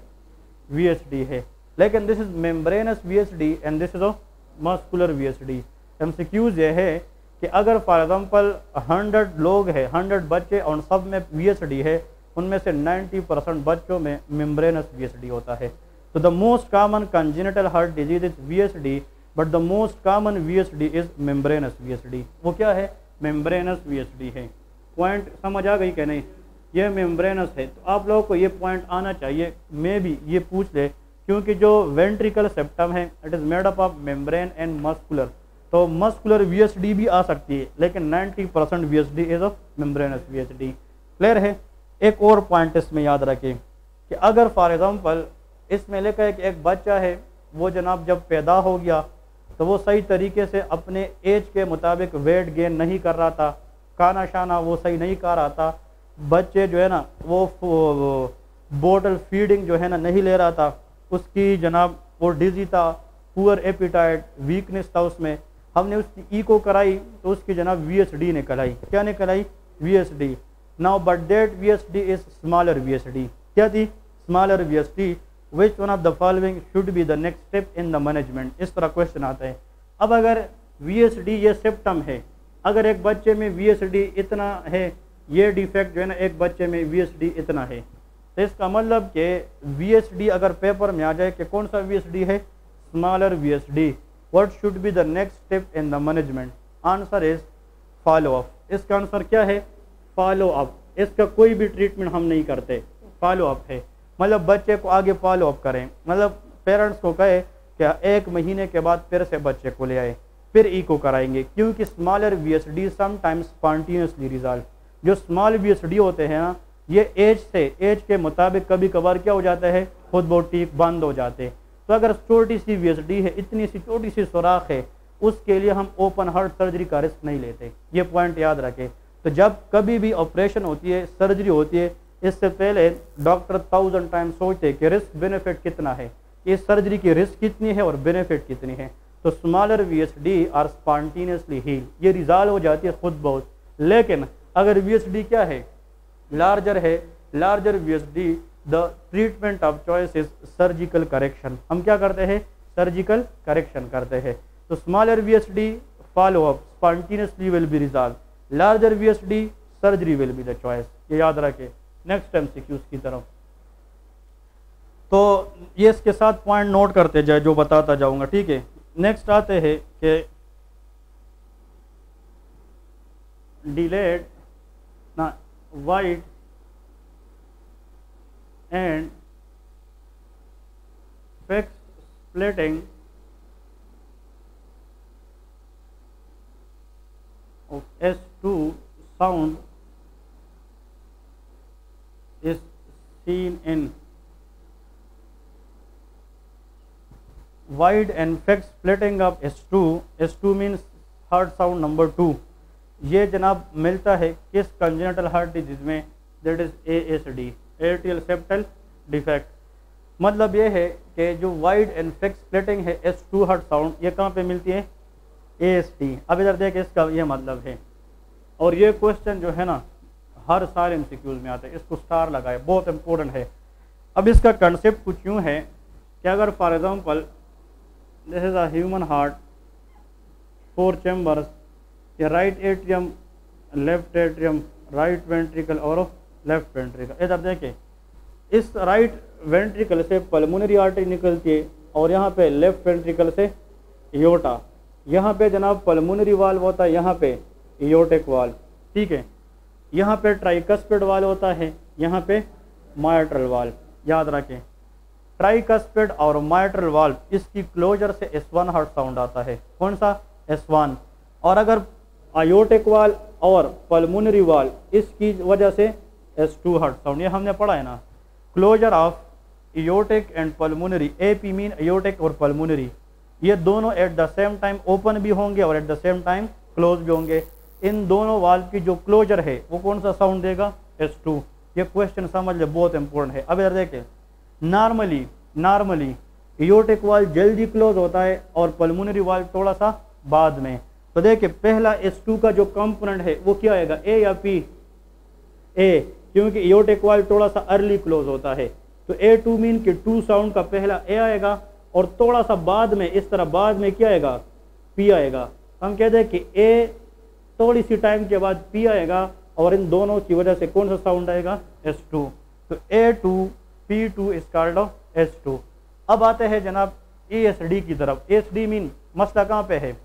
VSD है। लेकिन this is membranes VSD and this is muscular VSD। MCQs ये है कि अगर फॉर एग्जांपल 100 लोग हैं, 100 बच्चे और सब में VSD है, उनमें से 90% बच्चों में मेम्ब्रेनस VSD होता है। तो the most common congenital heart disease is VSD, but the most common VSD is membranes VSD। वो क्या है, मेम्ब्रेनस VSD है। पॉइंट समझ आ गई कि नहीं, ये मेम्ब्रेनस है। तो आप लोगों को ये पॉइंट आना चाहिए, मैं भी ये पूछ ले, क्योंकि जो वेंट्रिकल सेप्टम है it is made up of membrane and muscular. तो मस्कुलर VSD भी आ सकती है, लेकिन 90% VSD is of membranes VSD। Clear है। एक और पॉइंट इसमें याद रखें कि अगर फॉर एग्जांपल इसमें लिखा है कि एक बच्चा है, वो जनाब जब पैदा हो गया तो वो सही तरीके से अपने एज के मुताबिक वेट गेन नहीं कर रहा था, खाना शाना वो सही नहीं खा रहा था, बच्चे जो है ना वो बोटल फीडिंग जो है ना नहीं ले रहा था, उसकी जनाब वो डिजी था, पुअर एपिटाइट, वीकनेस था उसमें, हमने उसकी इको कराई तो उसकी जनाब VSD निकल आई। क्या निकल आई, VSD। Now but that VSD is smaller VSD। क्या थी, smaller VSD। Which one of the following should be the next step in the management. इस तरह क्वेश्चन आता है। अब अगर VSD ये सेप्टम है, अगर एक बच्चे में VSD इतना है, ये डिफेक्ट जो है ना एक बच्चे में VSD इतना है, तो इसका मतलब कि VSD अगर पेपर में आ जाए कि कौन सा VSD है, smaller VSD, what should be the next step in the management. Answer is follow up. इसका आंसर क्या है, फॉलो अप। इसका कोई भी ट्रीटमेंट हम नहीं करते, फॉलो अप है। मतलब बच्चे को आगे फॉलो अप करें, मतलब पेरेंट्स को कहे कि 1 महीने के बाद फिर से बच्चे को ले आए, फिर इको कराएंगे, क्योंकि smaller VSD sometimes spontaneously resolve. जो स्मॉल VSD होते हैं ना, ये एज के मुताबिक कभी कभार क्या हो जाता है, खुद बहुत ठीक बंद हो जाते हैं। तो अगर छोटी सी VSD है, इतनी सी छोटी सी सुराख है, उसके लिए हम ओपन हार्ट सर्जरी का रिस्क नहीं लेते। ये पॉइंट याद रखें। तो जब कभी भी ऑपरेशन होती है, सर्जरी होती है, इससे पहले डॉक्टर 1000 टाइम सोचते कि रिस्क बेनिफिट कितना है, इस सर्जरी की रिस्क कितनी है और बेनिफिट कितनी है। तो smaller VSD are spontaneously heal, ये रिजॉल्व हो जाती है खुद बहुत। लेकिन अगर VSD क्या है, लार्जर है, larger VSD, the treatment of choice is surgical correction. हम क्या करते हैं, सर्जिकल करेक्शन करते हैं। तो smaller VSD follow up spontaneously will be resolve, larger VSD surgery will be the choice. ये याद रखें नेक्स्ट MCQs की तरफ। तो ये इसके साथ पॉइंट नोट करते जाए जो बताता जाऊंगा, ठीक है। नेक्स्ट आते हैं कि डिलेड ना wide and fix splitting of S2 sound is seen in wide and fixed splitting of S2. S2 means heart sound number 2। ये जनाब मिलता है किस कंजेनिटल हार्ट डिजीज में, that is ASD, atrial septal defect. मतलब ये है कि जो वाइड एंड फिक्स स्प्लिटिंग है S2 हार्ट साउंड, ये कहाँ पे मिलती है, ASD। अब इधर देख इसका ये मतलब है, और ये क्वेश्चन जो है ना हर साल MCQs में आता है, इसको स्टार लगाए, बहुत इंपॉर्टेंट है। अब इसका कंसेप्ट कुछ यूँ है कि अगर for example this is a human heart, 4 chambers, या right atrium, left atrium, right ventricle और लेफ्ट वेंट्रिकल। इधर देखें, इस राइट वेंट्रिकल से पल्मोनरी आर्टरी निकलती है और यहाँ पे लेफ्ट वेंट्रिकल से एयोर्टा, यहाँ पे जनाब पल्मोनरी वाल्व होता है, यहाँ पे एयोर्टिक वाल्व, ठीक है। यहाँ पे ट्राइकस्पिड वाल्व होता है, यहाँ पे माइट्रल वाल्व। याद रखें ट्राइकस्पिड और माइट्रल वाल्व, इसकी क्लोजर से S1 हार्ट साउंड आता है। कौन सा, S1। और अगर एयोर्टिक वाल्व और पल्मोनरी वाल्व, इसकी वजह से S2 हार्ट साउंड। ये हमने पढ़ा है ना, closure of aortic and pulmonary, AP mean aortic और पल्मोनरी, ये दोनों at the same time open भी होंगे और at the same time close भी होंगे। इन दोनों वाल्व की जो क्लोजर है वो कौन सा साउंड देगा, S2। ये क्वेश्चन समझ ले, बहुत इंपॉर्टेंट है। अब इधर देखें, नॉर्मली एयोर्टिक वाल्व जल्दी क्लोज होता है और पल्मोनरी वाल्व थोड़ा सा बाद में। तो देखिए पहला S2 का जो कंपोनेंट है वो क्या आएगा, A या P, A, क्योंकि एयोर्टिक वाल्व थोड़ा सा अर्ली क्लोज होता है। तो A2 मीन कि 2 साउंड का पहला A आएगा और थोड़ा सा बाद में, इस तरह बाद में क्या आएगा, P आएगा। हम कहते हैं कि A थोड़ी सी टाइम के बाद P आएगा और इन दोनों की वजह से कौन सा साउंड आएगा, S2। तो A2 P2 is called S2। अब आते हैं जनाब ASD की तरफ। ASD मीन मसला कहाँ पे है,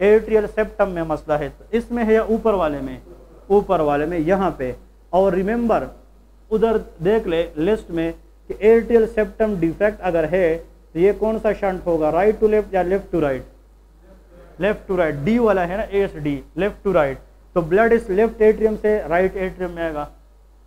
एट्रियल सेप्टम में मसला है। तो इसमें है या ऊपर वाले में, ऊपर वाले में यहाँ पे। और रिमेंबर उधर देख ले लिस्ट में कि एट्रियल सेप्टम डिफेक्ट अगर है तो ये कौन सा शंट होगा, राइट टू लेफ्ट या left to right, left to right. D वाला है ना ASD, लेफ्ट टू राइट। तो ब्लड इस लेफ्ट एट्रियम से राइट एट्रियम में आएगा,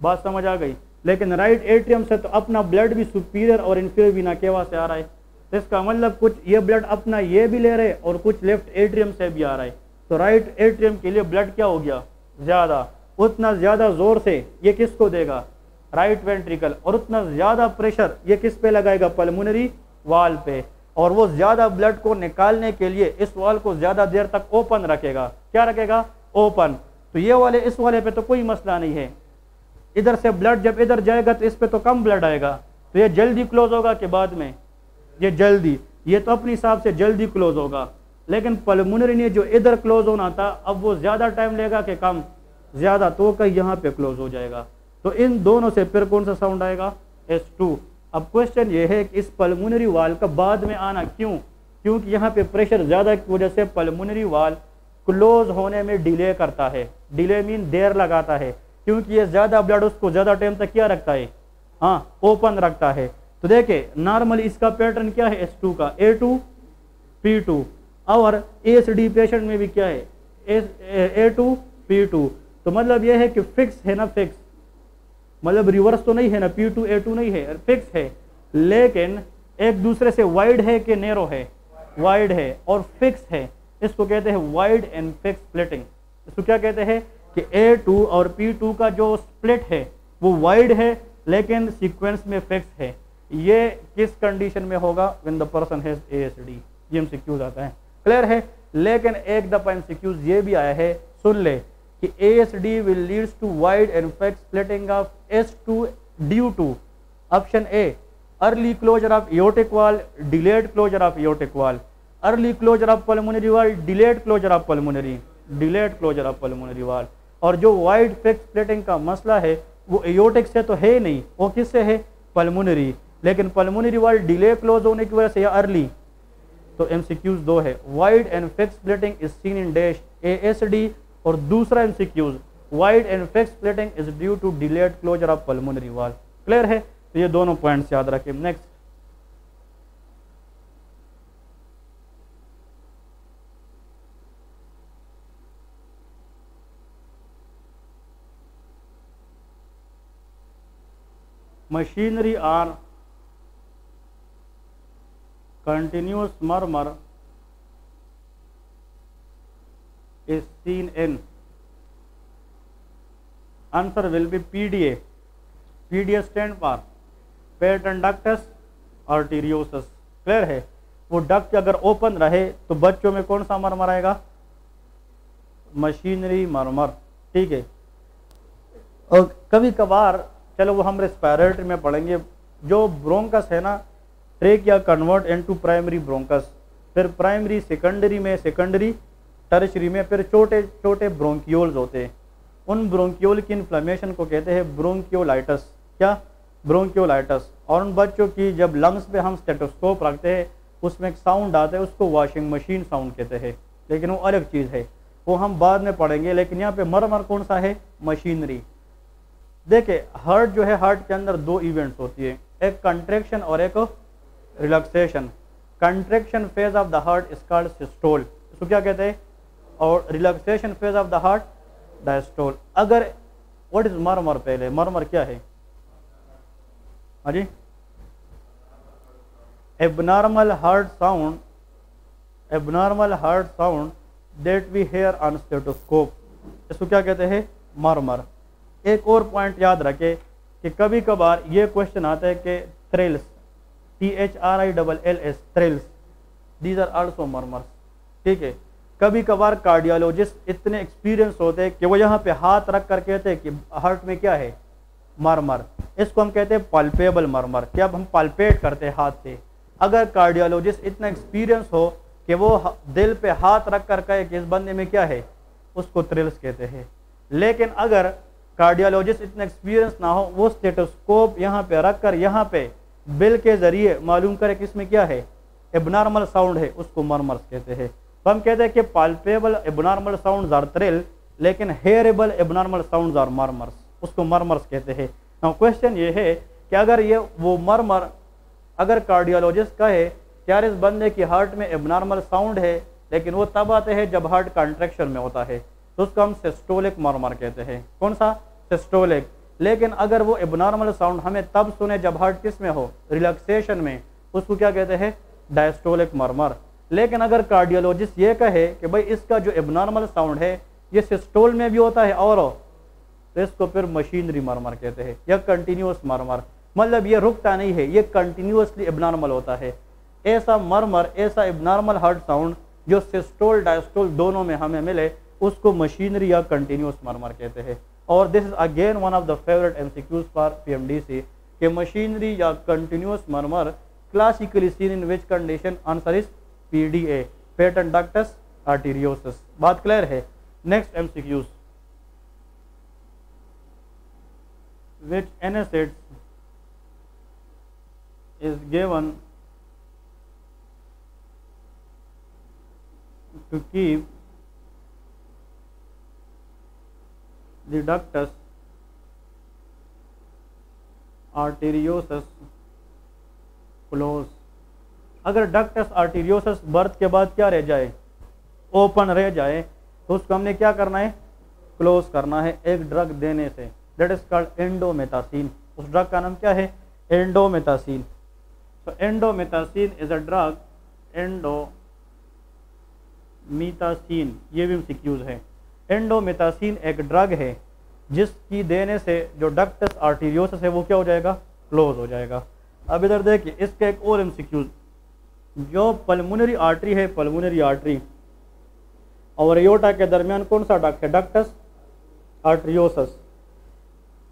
बात समझ आ गई। लेकिन राइट एट्रियम से तो अपना ब्लड भी सुपीरियर और इंफीरियर विना केवा से आ रहा है। तो इसका मतलब कुछ ये ब्लड अपना ये भी ले रहे और कुछ लेफ्ट एट्रियम से भी आ रहा है। तो राइट एट्रियम के लिए ब्लड क्या हो गया, ज़्यादा। उतना ज़्यादा ज़ोर से ये किसको देगा, राइट वेंट्रिकल। और उतना ज़्यादा प्रेशर ये किस पे लगाएगा, पल्मोनरी वाल पे। और वो ज़्यादा ब्लड को निकालने के लिए इस वाल को ज़्यादा देर तक ओपन रखेगा। क्या रखेगा, ओपन। तो ये वाले इस वाले पे तो कोई मसला नहीं है। इधर से ब्लड जब इधर जाएगा तो इस पे तो कम ब्लड आएगा। तो ये जल्दी क्लोज होगा कि बाद में, ये जल्दी, ये तो अपने हिसाब से जल्दी क्लोज होगा। लेकिन पल्मोनरी ने जो इधर क्लोज होना था अब वो ज़्यादा टाइम लेगा कि कम, ज़्यादा। तो कहीं यहाँ पे क्लोज हो जाएगा। तो इन दोनों से फिर कौन सा साउंड आएगा, S2। अब क्वेश्चन ये है कि इस पल्मोनरी वाल का बाद में आना क्यों, क्योंकि यहाँ पे प्रेशर ज़्यादा की वजह से पल्मोनरी वाल क्लोज होने में डिले करता है। डिले मीन देर लगाता है, क्योंकि ये ज़्यादा ब्लड उसको ज़्यादा टाइम तक क्या रखता है, हाँ, ओपन रखता है। तो देखिए नॉर्मली इसका पैटर्न क्या है, S2 का A2 P2। और ASD पेशेंट में भी क्या है, A2 P2। तो मतलब ये है कि फिक्स है ना, फिक्स मतलब रिवर्स तो नहीं है ना, P2 A2 नहीं है, फिक्स है। लेकिन एक दूसरे से वाइड है कि नैरो है, वाइड है और फिक्स है। इसको कहते हैं वाइड एंड फिक्स स्प्लिटिंग। इसको क्या कहते हैं कि A2 और P2 का जो स्प्लिट है वो वाइड है लेकिन सीक्वेंस में फिक्स है। ये किस कंडीशन में होगा? When the person has ASD। ये एमसीक्यूज आता है, क्लियर है। लेकिन एक दफा एमसीक्यूज ये भी आया है, सुन ले, कि ASD will leads to wide and fixed splitting of S2 due to option A early closure of aortic wall, delayed closure of aortic wall, early closure of pulmonary wall, delayed closure of pulmonary wall। और जो wide fix splitting का मसला है वो aortic से तो है नहीं, वो किससे है? पल्मोनरी। लेकिन पल्मोनरी वॉल डिले क्लोज होने की वजह से या अर्ली, तो एमसीक्यूज दो है, wide and fix splitting is seen in dash ASD, और दूसरा MCQs wide and fix splitting is due to delayed closure of pulmonary valve. Clear है? तो ये दोनों पॉइंट्स याद रखें। Next, machinery or continuous murmur is seen in, answer will be PDA। PDA stand for patent ductus arteriosus। Clear है? वो duct अगर open रहे तो बच्चों में कौन सा मरमर आएगा? मशीनरी मरमर। ठीक है। और कभी कभार, चलो वो हम रेस्पिरेटरी में पढ़ेंगे, जो ब्रोंकस है ना, trachea convert into primary bronchus, फिर प्राइमरी सेकेंडरी में, सेकेंडरी टर्शरी में फिर छोटे छोटे ब्रोंकियोल्स होते हैं। उन ब्रोंकियोल की इन्फ्लेमेशन को कहते हैं ब्रोंकियोलाइटिस। क्या? ब्रोंकियोलाइटिस। और उन बच्चों की जब लंग्स पे हम स्टेथोस्कोप रखते हैं उसमें एक साउंड आता है, उसको वॉशिंग मशीन साउंड कहते हैं, लेकिन वो अलग चीज़ है, वो हम बाद में पढ़ेंगे। लेकिन यहाँ पे मरमर कौन सा है? मशीनरी। देखिए, हार्ट जो है, हार्ट के अंदर दो इवेंट्स होती है, एक कंट्रैक्शन और एक relaxation. Contraction phase of the heart is called systole, इसको क्या कहते हैं? और relaxation phase of the heart diastole. अगर व्हाट इज मरमर? पहले मरमर क्या है? हाँ जी, abnormal heart sound, abnormal heart sound that we hear on stethoscope, इसको क्या कहते हैं? मरमर। एक और पॉइंट याद रखें कि कभी कभार ये क्वेश्चन आता है कि thrills, THRILLS, thrills, these are also murmurs. ठीक है। कभी कभार कार्डियोलॉजिस्ट इतने एक्सपीरियंस होते हैं कि वो यहाँ पे हाथ रख कर कहते हैं कि हार्ट में क्या है? मरमर। इसको हम कहते हैं पल्पेबल मरमर। क्या? हम पल्पेट करते हैं हाथ से। अगर कार्डियोलॉजिस्ट इतना एक्सपीरियंस हो कि वो दिल पे हाथ रख कर कहे कि इस बंदे में क्या है, उसको थ्रिल्स कहते हैं। लेकिन अगर कार्डियोलॉजिस्ट इतना एक्सपीरियंस ना हो, वो स्टेथोस्कोप यहाँ पे रख कर यहाँ पे बिल के जरिए मालूम करे कि इसमें क्या है, एबनॉर्मल साउंड है, उसको मरमर्स कहते हैं। तो हम कहते हैं कि palpable abnormal sounds are thrill, लेकिन hearable abnormal sounds are murmurs, उसको मरमर्स कहते हैं। नाउ क्वेश्चन ये है कि अगर ये वो मरमर, अगर कार्डियोलॉजिस्ट कहे कि यार इस बंदे की हार्ट में एबनॉर्मल साउंड है, लेकिन वो तब आते हैं जब हार्ट कॉन्ट्रैक्शन में होता है, तो उसको हम सिस्टोलिक मरमर कहते हैं। कौन सा? सिस्टोलिक। लेकिन अगर वो एबनॉर्मल साउंड हमें तब सुने जब हार्ट किस में हो? रिलैक्सेशन में, उसको क्या कहते हैं? डायस्टोलिक मरमर। लेकिन अगर कार्डियोलॉजिस्ट ये कहे कि भाई इसका जो एबनॉर्मल साउंड है ये सिस्टोल में भी होता है और तो इसको फिर मशीनरी मरमर कहते हैं, या कंटिन्यूस मरमर। मतलब ये रुकता नहीं है, ये कंटिन्यूसली एबनॉर्मल होता है। ऐसा मरमर, ऐसा एबनॉर्मल हार्ट साउंड जो सिस्टोल डायस्टोल दोनों में हमें मिले, उसको मशीनरी या कंटिन्यूस मरमर कहते हैं। और this is again one of the favourite MCQs for PMDC कि मशीनरी या continuous murmur classically seen in which condition? Answer is PDA, patent ductus arteriosus. बात क्लियर है? Next MCQs, which NSAIDs is given to keep the ductus arteriosus close। अगर ductus arteriosus birth के बाद क्या रह जाए? ओपन रह जाए, तो उसको हमने क्या करना है? क्लोज करना है एक ड्रग देने से, दैट इज कॉल्ड एंडोमेथासिन। उस ड्रग का नाम क्या है? Indomethacin. So indomethacin is a drug, indomethacin, ये भी एमसीक्यूज है। एंडोमेथासिन एक ड्रग है जिसकी देने से जो डक्टस आर्टीरियोसस है वो क्या हो जाएगा, क्लोज हो जाएगा। अब इधर देखिए इसका एक और एमसीक्यू, जो पल्मोनरी आर्टरी है, पल्मोनरी आर्टरी और एयोर्टा के दरमियान कौन सा डक्ट है, डक्टस आर्टरियोसस।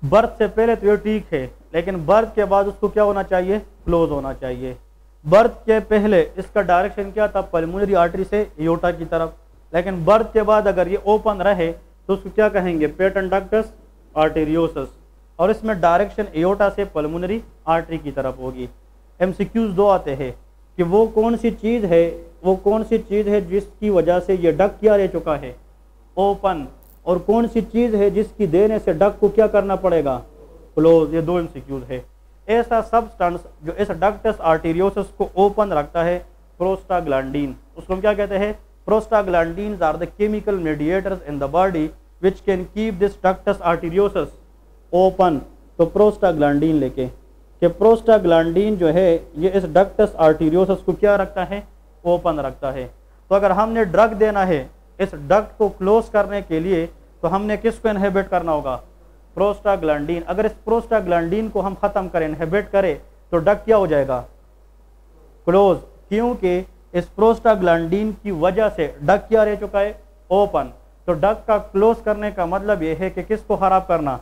बर्थ से पहले तो ये ठीक है, लेकिन बर्थ के बाद उसको क्या होना चाहिए, क्लोज होना चाहिए। बर्थ के पहले इसका डायरेक्शन क्या था, पल्मोनरी आर्टरी से एयोर्टा की तरफ, लेकिन बर्थ के बाद अगर ये ओपन रहे तो उसको क्या कहेंगे, पेटेंट डक्टस आर्टेरियोसस, और इसमें डायरेक्शन एयोर्टा से पल्मोनरी आर्टरी की तरफ होगी। एमसीक्यूज दो आते हैं कि वो कौन सी चीज़ है, वो कौन सी चीज़ है जिसकी वजह से ये डक क्या रह चुका है, ओपन, और कौन सी चीज़ है जिसकी देने से डक को क्या करना पड़ेगा, क्लोज। ये दो एमसीक्यूज है। ऐसा सब्सटेंस जो इस डक्टस आर्टेरियोसस को ओपन रखता है, प्रोस्टाग्लैंडिन, उसको हम क्या कहते हैं, prostaglandins are the chemical mediators in the body which can keep this ductus arteriosus open. तो प्रोस्टाग्लैंडिन लेके कि प्रोस्टाग्लैंडिन जो है ये इस डक्टस आर्टेरियोसस को क्या रखता है, ओपन रखता है। तो अगर हमने ड्रग देना है इस डक्ट को क्लोज करने के लिए तो हमने किसको इनहिबिट करना होगा, प्रोस्टाग्लैंडिन। अगर इस प्रोस्टाग्लैंडिन को हम खत्म करें, इनहिबिट करें, तो डक क्या हो जाएगा, क्लोज, क्योंकि इस प्रोस्टाग्लैंडिन की वजह से डक क्या रह चुका है, ओपन। तो डक का क्लोज करने का मतलब यह है कि किसको खराब करना,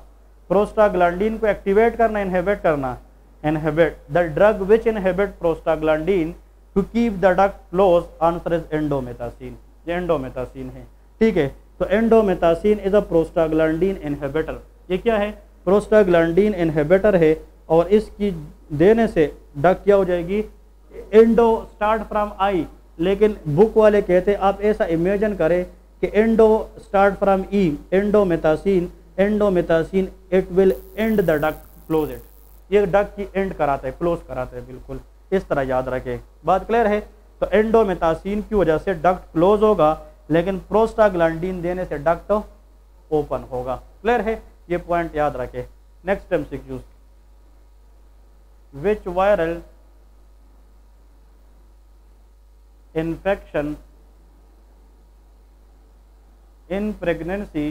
प्रोस्टाग्लैंडिन को एक्टिवेट करना, इनहिबिट करना, inhibit. The drug which inhibit prostaglandin to keep the duct close, answer is indomethacin. ये एंडोमेथासिन है, ठीक है। तो indomethacin is a prostaglandin inhibitor. ये क्या है, प्रोस्टाग्लैंडिन इनहिबिटर है, और इसकी देने से डक क्या हो जाएगी, एंडो स्टार्ट फ्रॉम आई, लेकिन बुक वाले कहते हैं आप ऐसा इमेजिन करें कि endo start from E, indomethacin, indomethacin it will end the duct, close it. ये डक की एंड कराता है, क्लोज कराता है, बिल्कुल इस तरह याद रखें। बात क्लियर है। तो एंडोमेथासिन की वजह से डक्ट क्लोज होगा, लेकिन प्रोस्टाग्लैंडिन देने से डक्ट ओपन होगा। क्लियर है, ये पॉइंट याद रखें। Next MCQ, which viral infection in pregnancy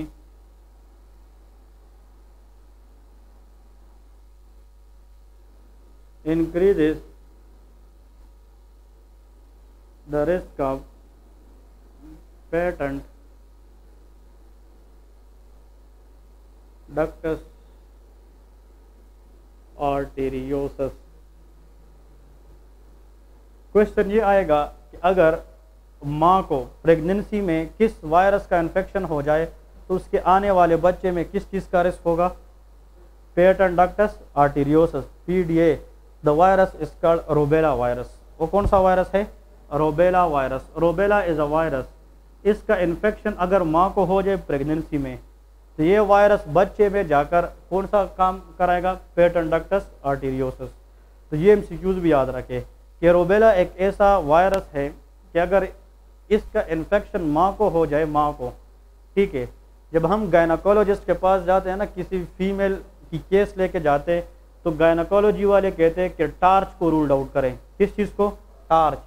increases the risk of patent ductus arteriosus। Question ये आएगा कि अगर माँ को प्रेगनेंसी में किस वायरस का इन्फेक्शन हो जाए तो उसके आने वाले बच्चे में किस चीज़ का रिस्क होगा, patent ductus arteriosus, PDA। The virus is called rubella virus. वो कौन सा वायरस है, rubella virus. Rubella is a virus, इसका इन्फेक्शन अगर माँ को हो जाए प्रेगनेंसी में तो ये वायरस बच्चे में जाकर कौन सा काम कराएगा, पेटेंट डक्टस आर्टेरियोसस। तो ये एमसीक्यूज भी याद रखें कि रूबेला एक ऐसा वायरस है कि अगर इसका इन्फेक्शन माँ को हो जाए, माँ को, ठीक है, जब हम गायनाकोलॉजिस्ट के पास जाते हैं ना, किसी फीमेल की केस लेके जाते हैं, तो गायनाकोलॉजी वाले कहते हैं कि टार्च को रूल्ड आउट करें। किस चीज़ को, टार्च।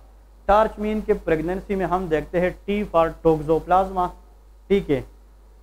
टार्च मीन के प्रेगनेंसी में हम देखते हैं T फॉर टोक्सोप्लाज्मा, ठीक है,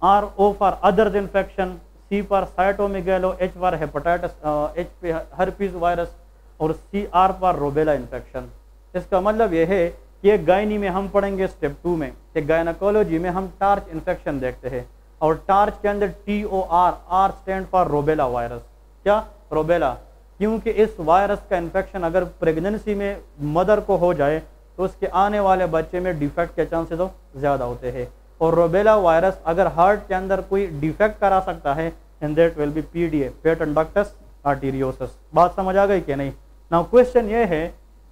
RO for others infection, C for cytomegalo, H for hepatitis, H पे हर्पीज वायरस, और CR पर रूबेला इन्फेक्शन। इसका मतलब यह है कि ये गायनी में हम पढ़ेंगे स्टेप 2 में कि गायनाकोलॉजी में हम टार्च इन्फेक्शन देखते हैं, और टार्च के अंदर TOR, R stand for rubella virus. क्या, रूबेला, क्योंकि इस वायरस का इन्फेक्शन अगर प्रेगनेंसी में मदर को हो जाए तो उसके आने वाले बच्चे में डिफेक्ट के चांसेस तो ज़्यादा होते हैं। और रूबेला वायरस अगर हार्ट के अंदर कोई डिफेक्ट करा सकता है, and that will be PDA, patent ductus arteriosus. बात समझ आ गई कि नहीं। नाउ क्वेश्चन ये है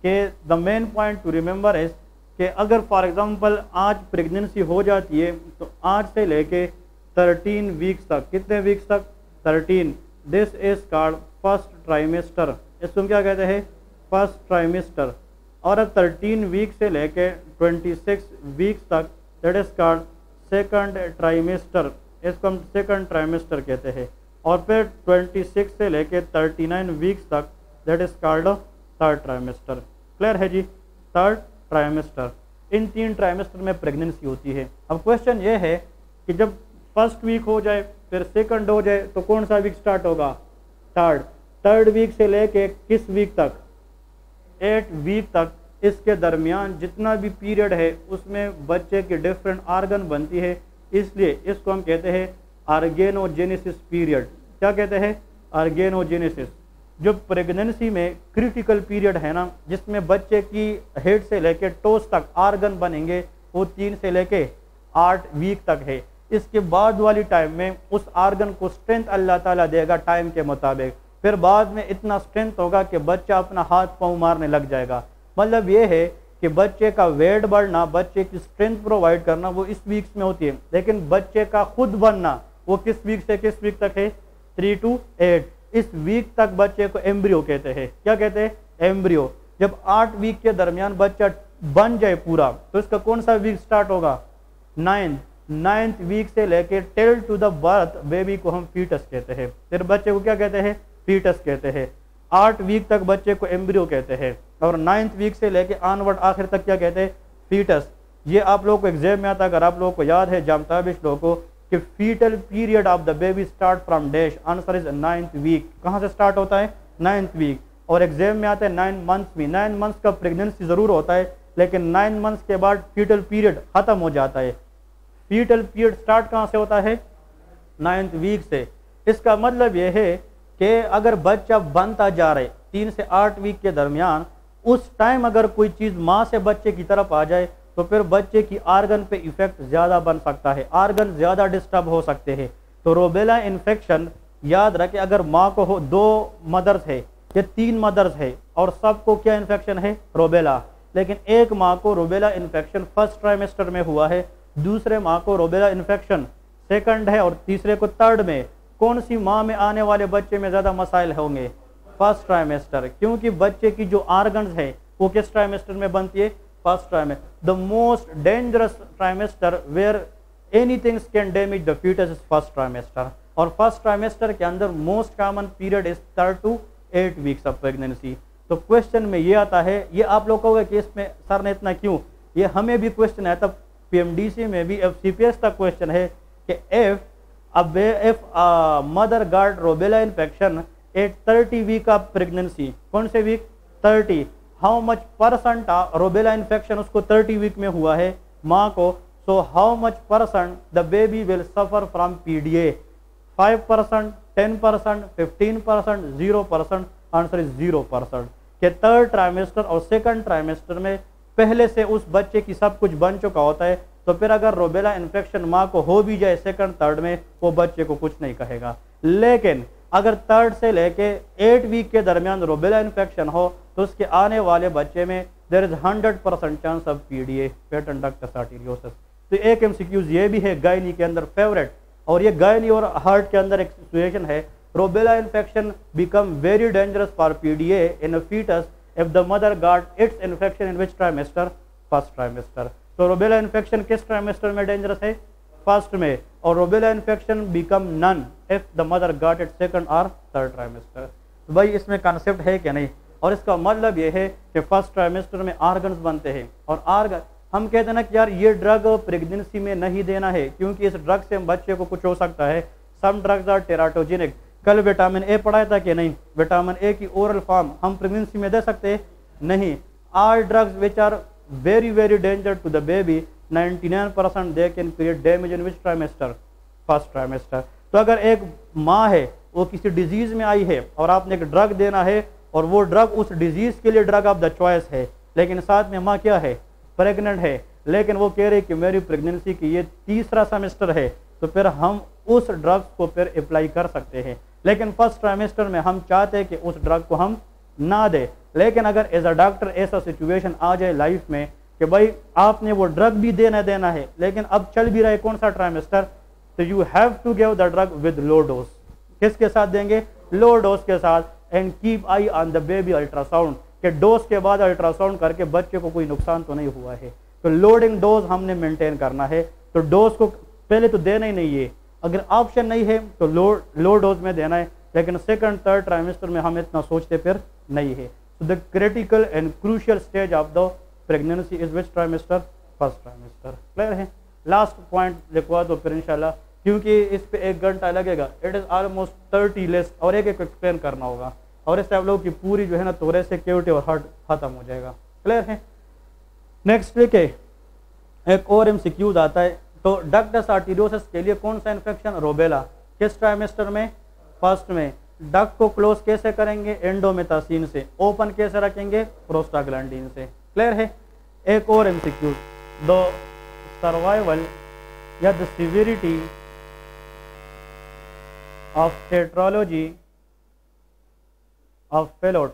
कि the main point two remember is कि अगर फॉर एग्जांपल आज प्रेगनेंसी हो जाती है तो आज से लेके 13 वीक्स तक, कितने वीक्स तक, 13, this is called first trimester. इसको हम क्या कहते हैं, फर्स्ट ट्राइमेस्टर। और अब 13 वीक से लेके 26 वीक्स तक, that is called second trimester. इसको हम सेकंड ट्राइमेस्टर कहते हैं। और फिर 26 से लेके 39 वीक्स तक, that is called third trimester. Clear है जी, थर्ड ट्राइमेस्टर। इन 3 ट्राइमेस्टर में प्रेगनेंसी होती है। अब क्वेश्चन ये है कि जब फर्स्ट वीक हो जाए, फिर सेकंड डोज है तो कौन सा वीक स्टार्ट होगा, थर्ड वीक से लेके किस वीक तक, 8 वीक तक। इसके दरमियान जितना भी पीरियड है उसमें बच्चे की डिफरेंट आर्गन बनती है, इसलिए इसको हम कहते हैं ऑर्गेनोजेनेसिस पीरियड। क्या कहते हैं, ऑर्गेनोजेनेसिस। जो प्रेगनेंसी में क्रिटिकल पीरियड है ना, जिसमें बच्चे की हेड से लेके टोस तक आर्गन बनेंगे, वो 3 से लेके 8 वीक तक है। इसके बाद वाली टाइम में उस आर्गन को स्ट्रेंथ अल्लाह ताला देगा टाइम के मुताबिक, फिर बाद में इतना स्ट्रेंथ होगा कि बच्चा अपना हाथ पाँव मारने लग जाएगा। मतलब ये है कि बच्चे का वेट बढ़ना, बच्चे की स्ट्रेंथ प्रोवाइड करना वो इस वीक्स में होती है, लेकिन बच्चे का खुद बनना वो किस वीक से किस वीक तक है, 3 to 8। इस वीक तक बच्चे को एम्ब्रियो कहते हैं। क्या कहते हैं, एम्ब्रियो। जब 8 वीक के दरमियान बच्चा बन जाए पूरा तो इसका कौन सा वीक स्टार्ट होगा, 9th वीक से लेके till two the birth baby को हम फीटस कहते हैं। फिर बच्चे को क्या कहते हैं, फीटस कहते हैं। 8 वीक तक बच्चे को एम्ब्रियो कहते हैं और 9th वीक से लेके ऑनवर्ड आखिर तक क्या कहते हैं, फीटस। ये आप लोगों को एग्जाम में आता है, अगर आप लोगों को याद है जामताबिश लोगों को कि foetal period of the baby start from dash, answer is 9th week. कहाँ से स्टार्ट होता है, 9th वीक। और एग्जाम में आता है 9 मंथ्स में। 9 मंथ्स का प्रेगनेंसी जरूर होता है, लेकिन 9 मंथ्स के बाद फीटल पीरियड खत्म हो जाता है। फीटल पीरियड स्टार्ट कहाँ से होता है, 9th वीक से। इसका मतलब यह है कि अगर बच्चा बनता जा रहा है 3 से 8 वीक के दरमियान, उस टाइम अगर कोई चीज़ माँ से बच्चे की तरफ आ जाए तो फिर बच्चे की आर्गन पे इफेक्ट ज़्यादा बन सकता है, आर्गन ज़्यादा डिस्टर्ब हो सकते हैं। तो रोबेला इन्फेक्शन याद रखें, अगर माँ को हो 2 मदर्स है या 3 मदर्स है और सबको क्या इन्फेक्शन है, रोबेला, लेकिन एक माँ को रोबेला इन्फेक्शन फर्स्ट ट्राइमेस्टर में हुआ है, दूसरे माँ को रोबेला इन्फेक्शन सेकंड है और तीसरे को थर्ड में, कौन सी माँ में आने वाले बच्चे में ज़्यादा मसाइल होंगे, फर्स्ट ट्राइमेस्टर। क्योंकि बच्चे की जो आर्गन्स है वो किस ट्राइमेस्टर में बनती है, first trimester. The most dangerous trimester where anything can damage the foetus is first trimester. और फर्स्ट ट्राइमेस्टर के अंदर most common period is 3 to 8 weeks of pregnancy. तो क्वेश्चन में ये आता है, ये आप लोग कहोगे कि इसमें सर ने इतना क्यों, ये हमें भी क्वेश्चन है, तब PMDC में भी FCPS तक क्वेश्चन है कि if mother got rubella infection at 30 week of pregnancy, कौन से week, 30, how much percent rubella infection उसको 30 वीक में हुआ है माँ को, so how much percent the baby will suffer from PDA, 5%, 10%, 15%, 0%, answer is 0%। के थर्ड ट्राइमेस्टर और सेकंड ट्राइमेस्टर में पहले से उस बच्चे की सब कुछ बन चुका होता है, तो फिर अगर रोबेला इन्फेक्शन माँ को हो भी जाए सेकंड थर्ड में, वो बच्चे को कुछ नहीं कहेगा। लेकिन अगर थर्ड से लेके 8 वीक के दरमियान रोबेला इन्फेक्शन हो तो उसके आने वाले बच्चे में there is 100% chance of PDA, patent ductus arteriosus. तो एक MCQs ये भी है गायनी के अंदर फेवरेट, और ये गायनी और हार्ट के अंदर एक सिचुएशन है, rubella infection become very dangerous for PDA in a fetus if the mother got its infection in which trimester, first trimester. तो रोबेला इन्फेक्शन किस ट्राइमेस्टर में डेंजरस है, फर्स्ट में, और rubella infection become none if the mother got it second और third trimester. तो भाई इसमें कॉन्सेप्ट है क्या नहीं, और इसका मतलब ये है कि फर्स्ट ट्राइमेस्टर में आर्गन्स बनते हैं, और आर्गन हम कहते हैं ना कि यार ये ड्रग प्रेगनेंसी में नहीं देना है क्योंकि इस ड्रग से बच्चे को कुछ हो सकता है। Some drugs are teratogenic. कल विटामिन ए पढ़ाया था कि नहीं, विटामिन ए की ओरल फॉर्म हम प्रेगनेंसी में दे सकते हैं, नहीं। Are drugs which are very very danger to the baby, 99% they can create damage in which trimester, first trimester. तो अगर एक माँ है वो किसी डिजीज में आई है और आपने एक ड्रग देना है और वो ड्रग उस डिजीज के लिए ड्रग ऑफ द चॉइस है, लेकिन साथ में माँ क्या है, प्रेग्नेंट है, लेकिन वो कह रहे कि मेरी प्रेगनेंसी की ये तीसरा सेमेस्टर है, तो फिर हम उस ड्रग को फिर अप्लाई कर सकते हैं। लेकिन फर्स्ट ट्राइमेस्टर में हम चाहते हैं कि उस ड्रग को हम ना दें। लेकिन अगर एज अ डॉक्टर ऐसा सिचुएशन आ जाए लाइफ में कि भाई आपने वो ड्रग भी देना है, लेकिन अब चल भी रहा है कौन सा ट्राइमेस्टर, तो you have to give the drug with low dose. किसके साथ देंगे, लो डोज के साथ। And keep eye on the baby ultrasound, के डोज के बाद अल्ट्रासाउंड करके बच्चे को कोई नुकसान तो नहीं हुआ है। तो लोडिंग डोज हमने मेंटेन करना है, तो डोज को पहले तो देना ही नहीं है, अगर ऑप्शन नहीं है तो लो डोज में देना है, लेकिन सेकंड थर्ड ट्राइमेस्टर में हम इतना सोचते फिर नहीं है। So the critical and crucial stage of the pregnancy is which trimester, first trimester. Clear है, लास्ट पॉइंट लिखवा दो फिर इंशाल्लाह क्योंकि इस पे 1 घंटा लगेगा, इट इज़ ऑलमोस्ट 30 लेस, और एक एक्सप्लेन करना होगा, और इससे आप लोगों की पूरी जो है ना थोरेसिक कैविटी और हार्ट खत्म हो जाएगा। क्लियर है। नेक्स्ट वीक है एक और एमसीक्यूज आता है, तो डक्टस आर्टेरियोसिस के लिए कौन सा इन्फेक्शन? रोबेला। किस ट्राइमेस्टर में? फर्स्ट में। डक्ट को क्लोज कैसे करेंगे? एंडोमेटासिन से। ओपन कैसे रखेंगे? प्रोस्टाग्लैंडिन से। क्लियर है। एक और एमसीक्यूज, द सर्वाइवल या the severity of tetralogy of Fallot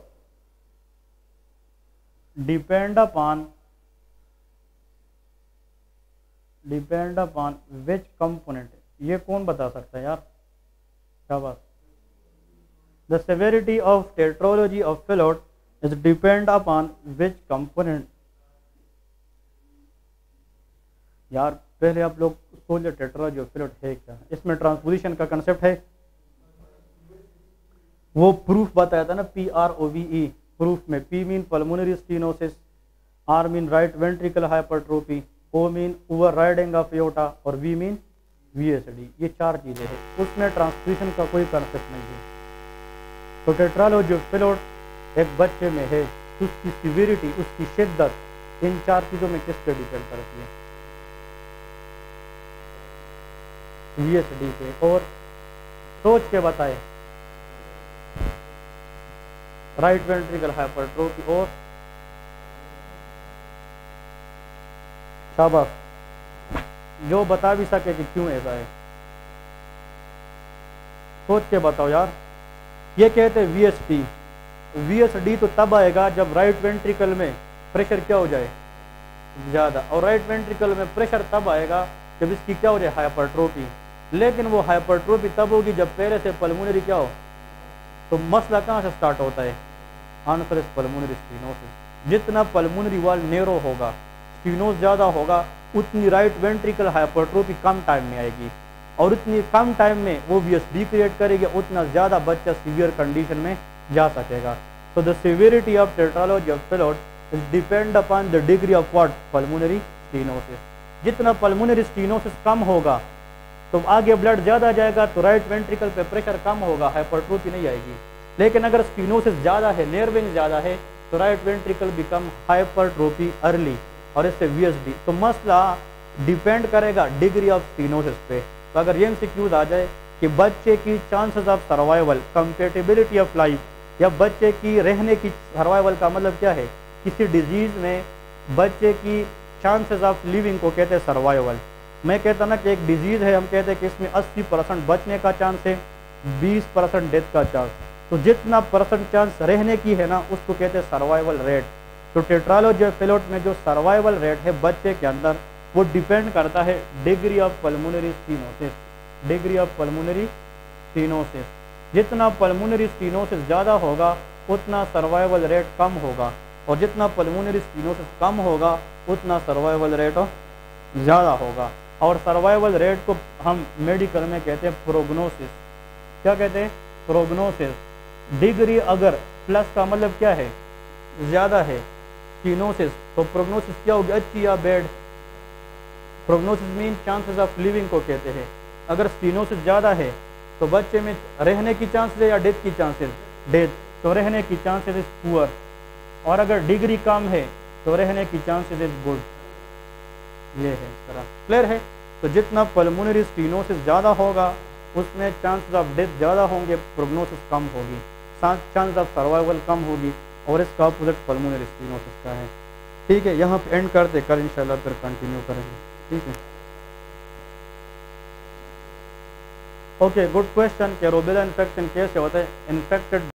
depend upon which component? ये कौन बता सकता है यार? क्या बात? The severity of tetralogy of Fallot is depend upon which component? यार पहले आप लोग सोच लो टेट्रालॉजी ऑफ Fallot है क्या? इसमें ट्रांसपोजिशन का कंसेप्ट है, वो प्रूफ बताया था ना, PROVE प्रूफ में। P mean pulmonary stenosis, R mean right ventricle hypertrophy, O mean over riding of aorta, और V मीन VSD। ये 4 चीजें हैं, उसमें ट्रांसपोजिशन का कोई कंसेप्ट नहीं है। तो टेट्रालॉजी ऑफ Fallot एक बच्चे में है, उसकी सिविरिटी, उसकी शिद्दत इन 4 चीजों में किस पे डिपेंड करती है? VSD पे। और सोच के बताए, राइट वेंट्रिकल हाइपरट्रोफी और शाबाश, जो बता भी सके कि क्यों ऐसा है, सोच के बताओ यार। ये कहते हैं VSD। VSD तो तब आएगा जब राइट वेंट्रिकल में प्रेशर क्या हो जाए? ज़्यादा। और राइट वेंट्रिकल में प्रेशर तब आएगा जब इसकी क्या हो जाए? हाइपरट्रोफी। लेकिन वो हाइपरट्रोफी तब होगी जब पहले से पल्मोनरी क्या हो। तो मसला कहाँ से स्टार्ट होता है? Answer is pulmonary stenosis. जितना पल्मोनरी वॉल नैरो होगा, स्टीनोस ज़्यादा होगा, उतनी राइट वेंट्रिकल हाइपरट्रोफी कम टाइम में आएगी, और उतनी कम टाइम में वो VSD क्रिएट करेगी, उतना ज़्यादा बच्चा सीवियर कंडीशन में जा सकेगा। तो the severity of tetralogy of Fallot is depend upon the degree of what? Pulmonary stenosis. जितना पल्मोनरी स्टीनोसिस कम होगा तो आगे ब्लड ज़्यादा जाएगा, तो राइट वेंट्रिकल पे प्रेशर कम होगा, हाइपरट्रोफी नहीं आएगी। लेकिन अगर स्टीनोसिस ज़्यादा है, नेयरविंग ज़्यादा है, तो right ventricle become hypertrophy early, और इससे VSD। तो मसला डिपेंड करेगा डिग्री ऑफ स्टीनोसिस पे। तो अगर ये एमसीक्यूज आ जाए कि बच्चे की chances of survival, compatibility of life, या बच्चे की रहने की सर्वाइवल का मतलब क्या है? किसी डिजीज में बच्चे की चांसेस ऑफ लिविंग को कहते हैं सर्वाइवल। मैं कहता ना कि एक डिजीज है, हम कहते हैं कि इसमें 80% बचने का चांस है, 20% डेथ का चांस। तो जितना परसेंट चांस रहने की है ना, उसको कहते हैं सर्वाइवल रेट। तो टेट्रालॉजी ऑफ Fallot में जो सर्वाइवल रेट है बच्चे के अंदर, वो डिपेंड करता है degree of pulmonary stenosis. Degree of pulmonary stenosis, जितना पल्मोनरी स्टीनोसिस ज़्यादा होगा उतना सर्वाइवल रेट कम होगा, और जितना पल्मोनरी स्टीनोसिस कम होगा उतना सर्वाइवल रेट ज़्यादा होगा। और सर्वाइवल रेट को हम मेडिकल में कहते हैं प्रोग्नोसिस। क्या कहते हैं? प्रोग्नोसिस। डिग्री अगर प्लस का मतलब क्या है? ज़्यादा है स्टीनोसिस, तो प्रोग्नोसिस क्या होगी? अच्छी या bad? Prognosis mean chances of living को कहते हैं। अगर स्टीनोसिस ज़्यादा है तो बच्चे में रहने की चांसेस है या डेथ की चांसेस? डेथ। तो रहने की चांसेस इज पुअर। और अगर डिग्री कम है तो रहने की चांसेस इज गुड। ये है इस तरह। क्लियर है। तो जितना पल्मोनरी स्टीनोसिस ज़्यादा होगा उसमें चांसेस ऑफ डेथ ज़्यादा होंगे, प्रोग्नोसिस कम होगी, चांस ऑफ सर्वाइवल कम होगी, और इसका अपोजिट पल्मोनरी स्टीनोसिस का है। ठीक है, यहाँ पे एंड करते, कल इंशाल्लाह फिर कंटिन्यू करेंगे। ठीक है, ओके, गुड क्वेश्चन। क्या रूबेला इन्फेक्शन कैसे होता है? इन्फेक्टेड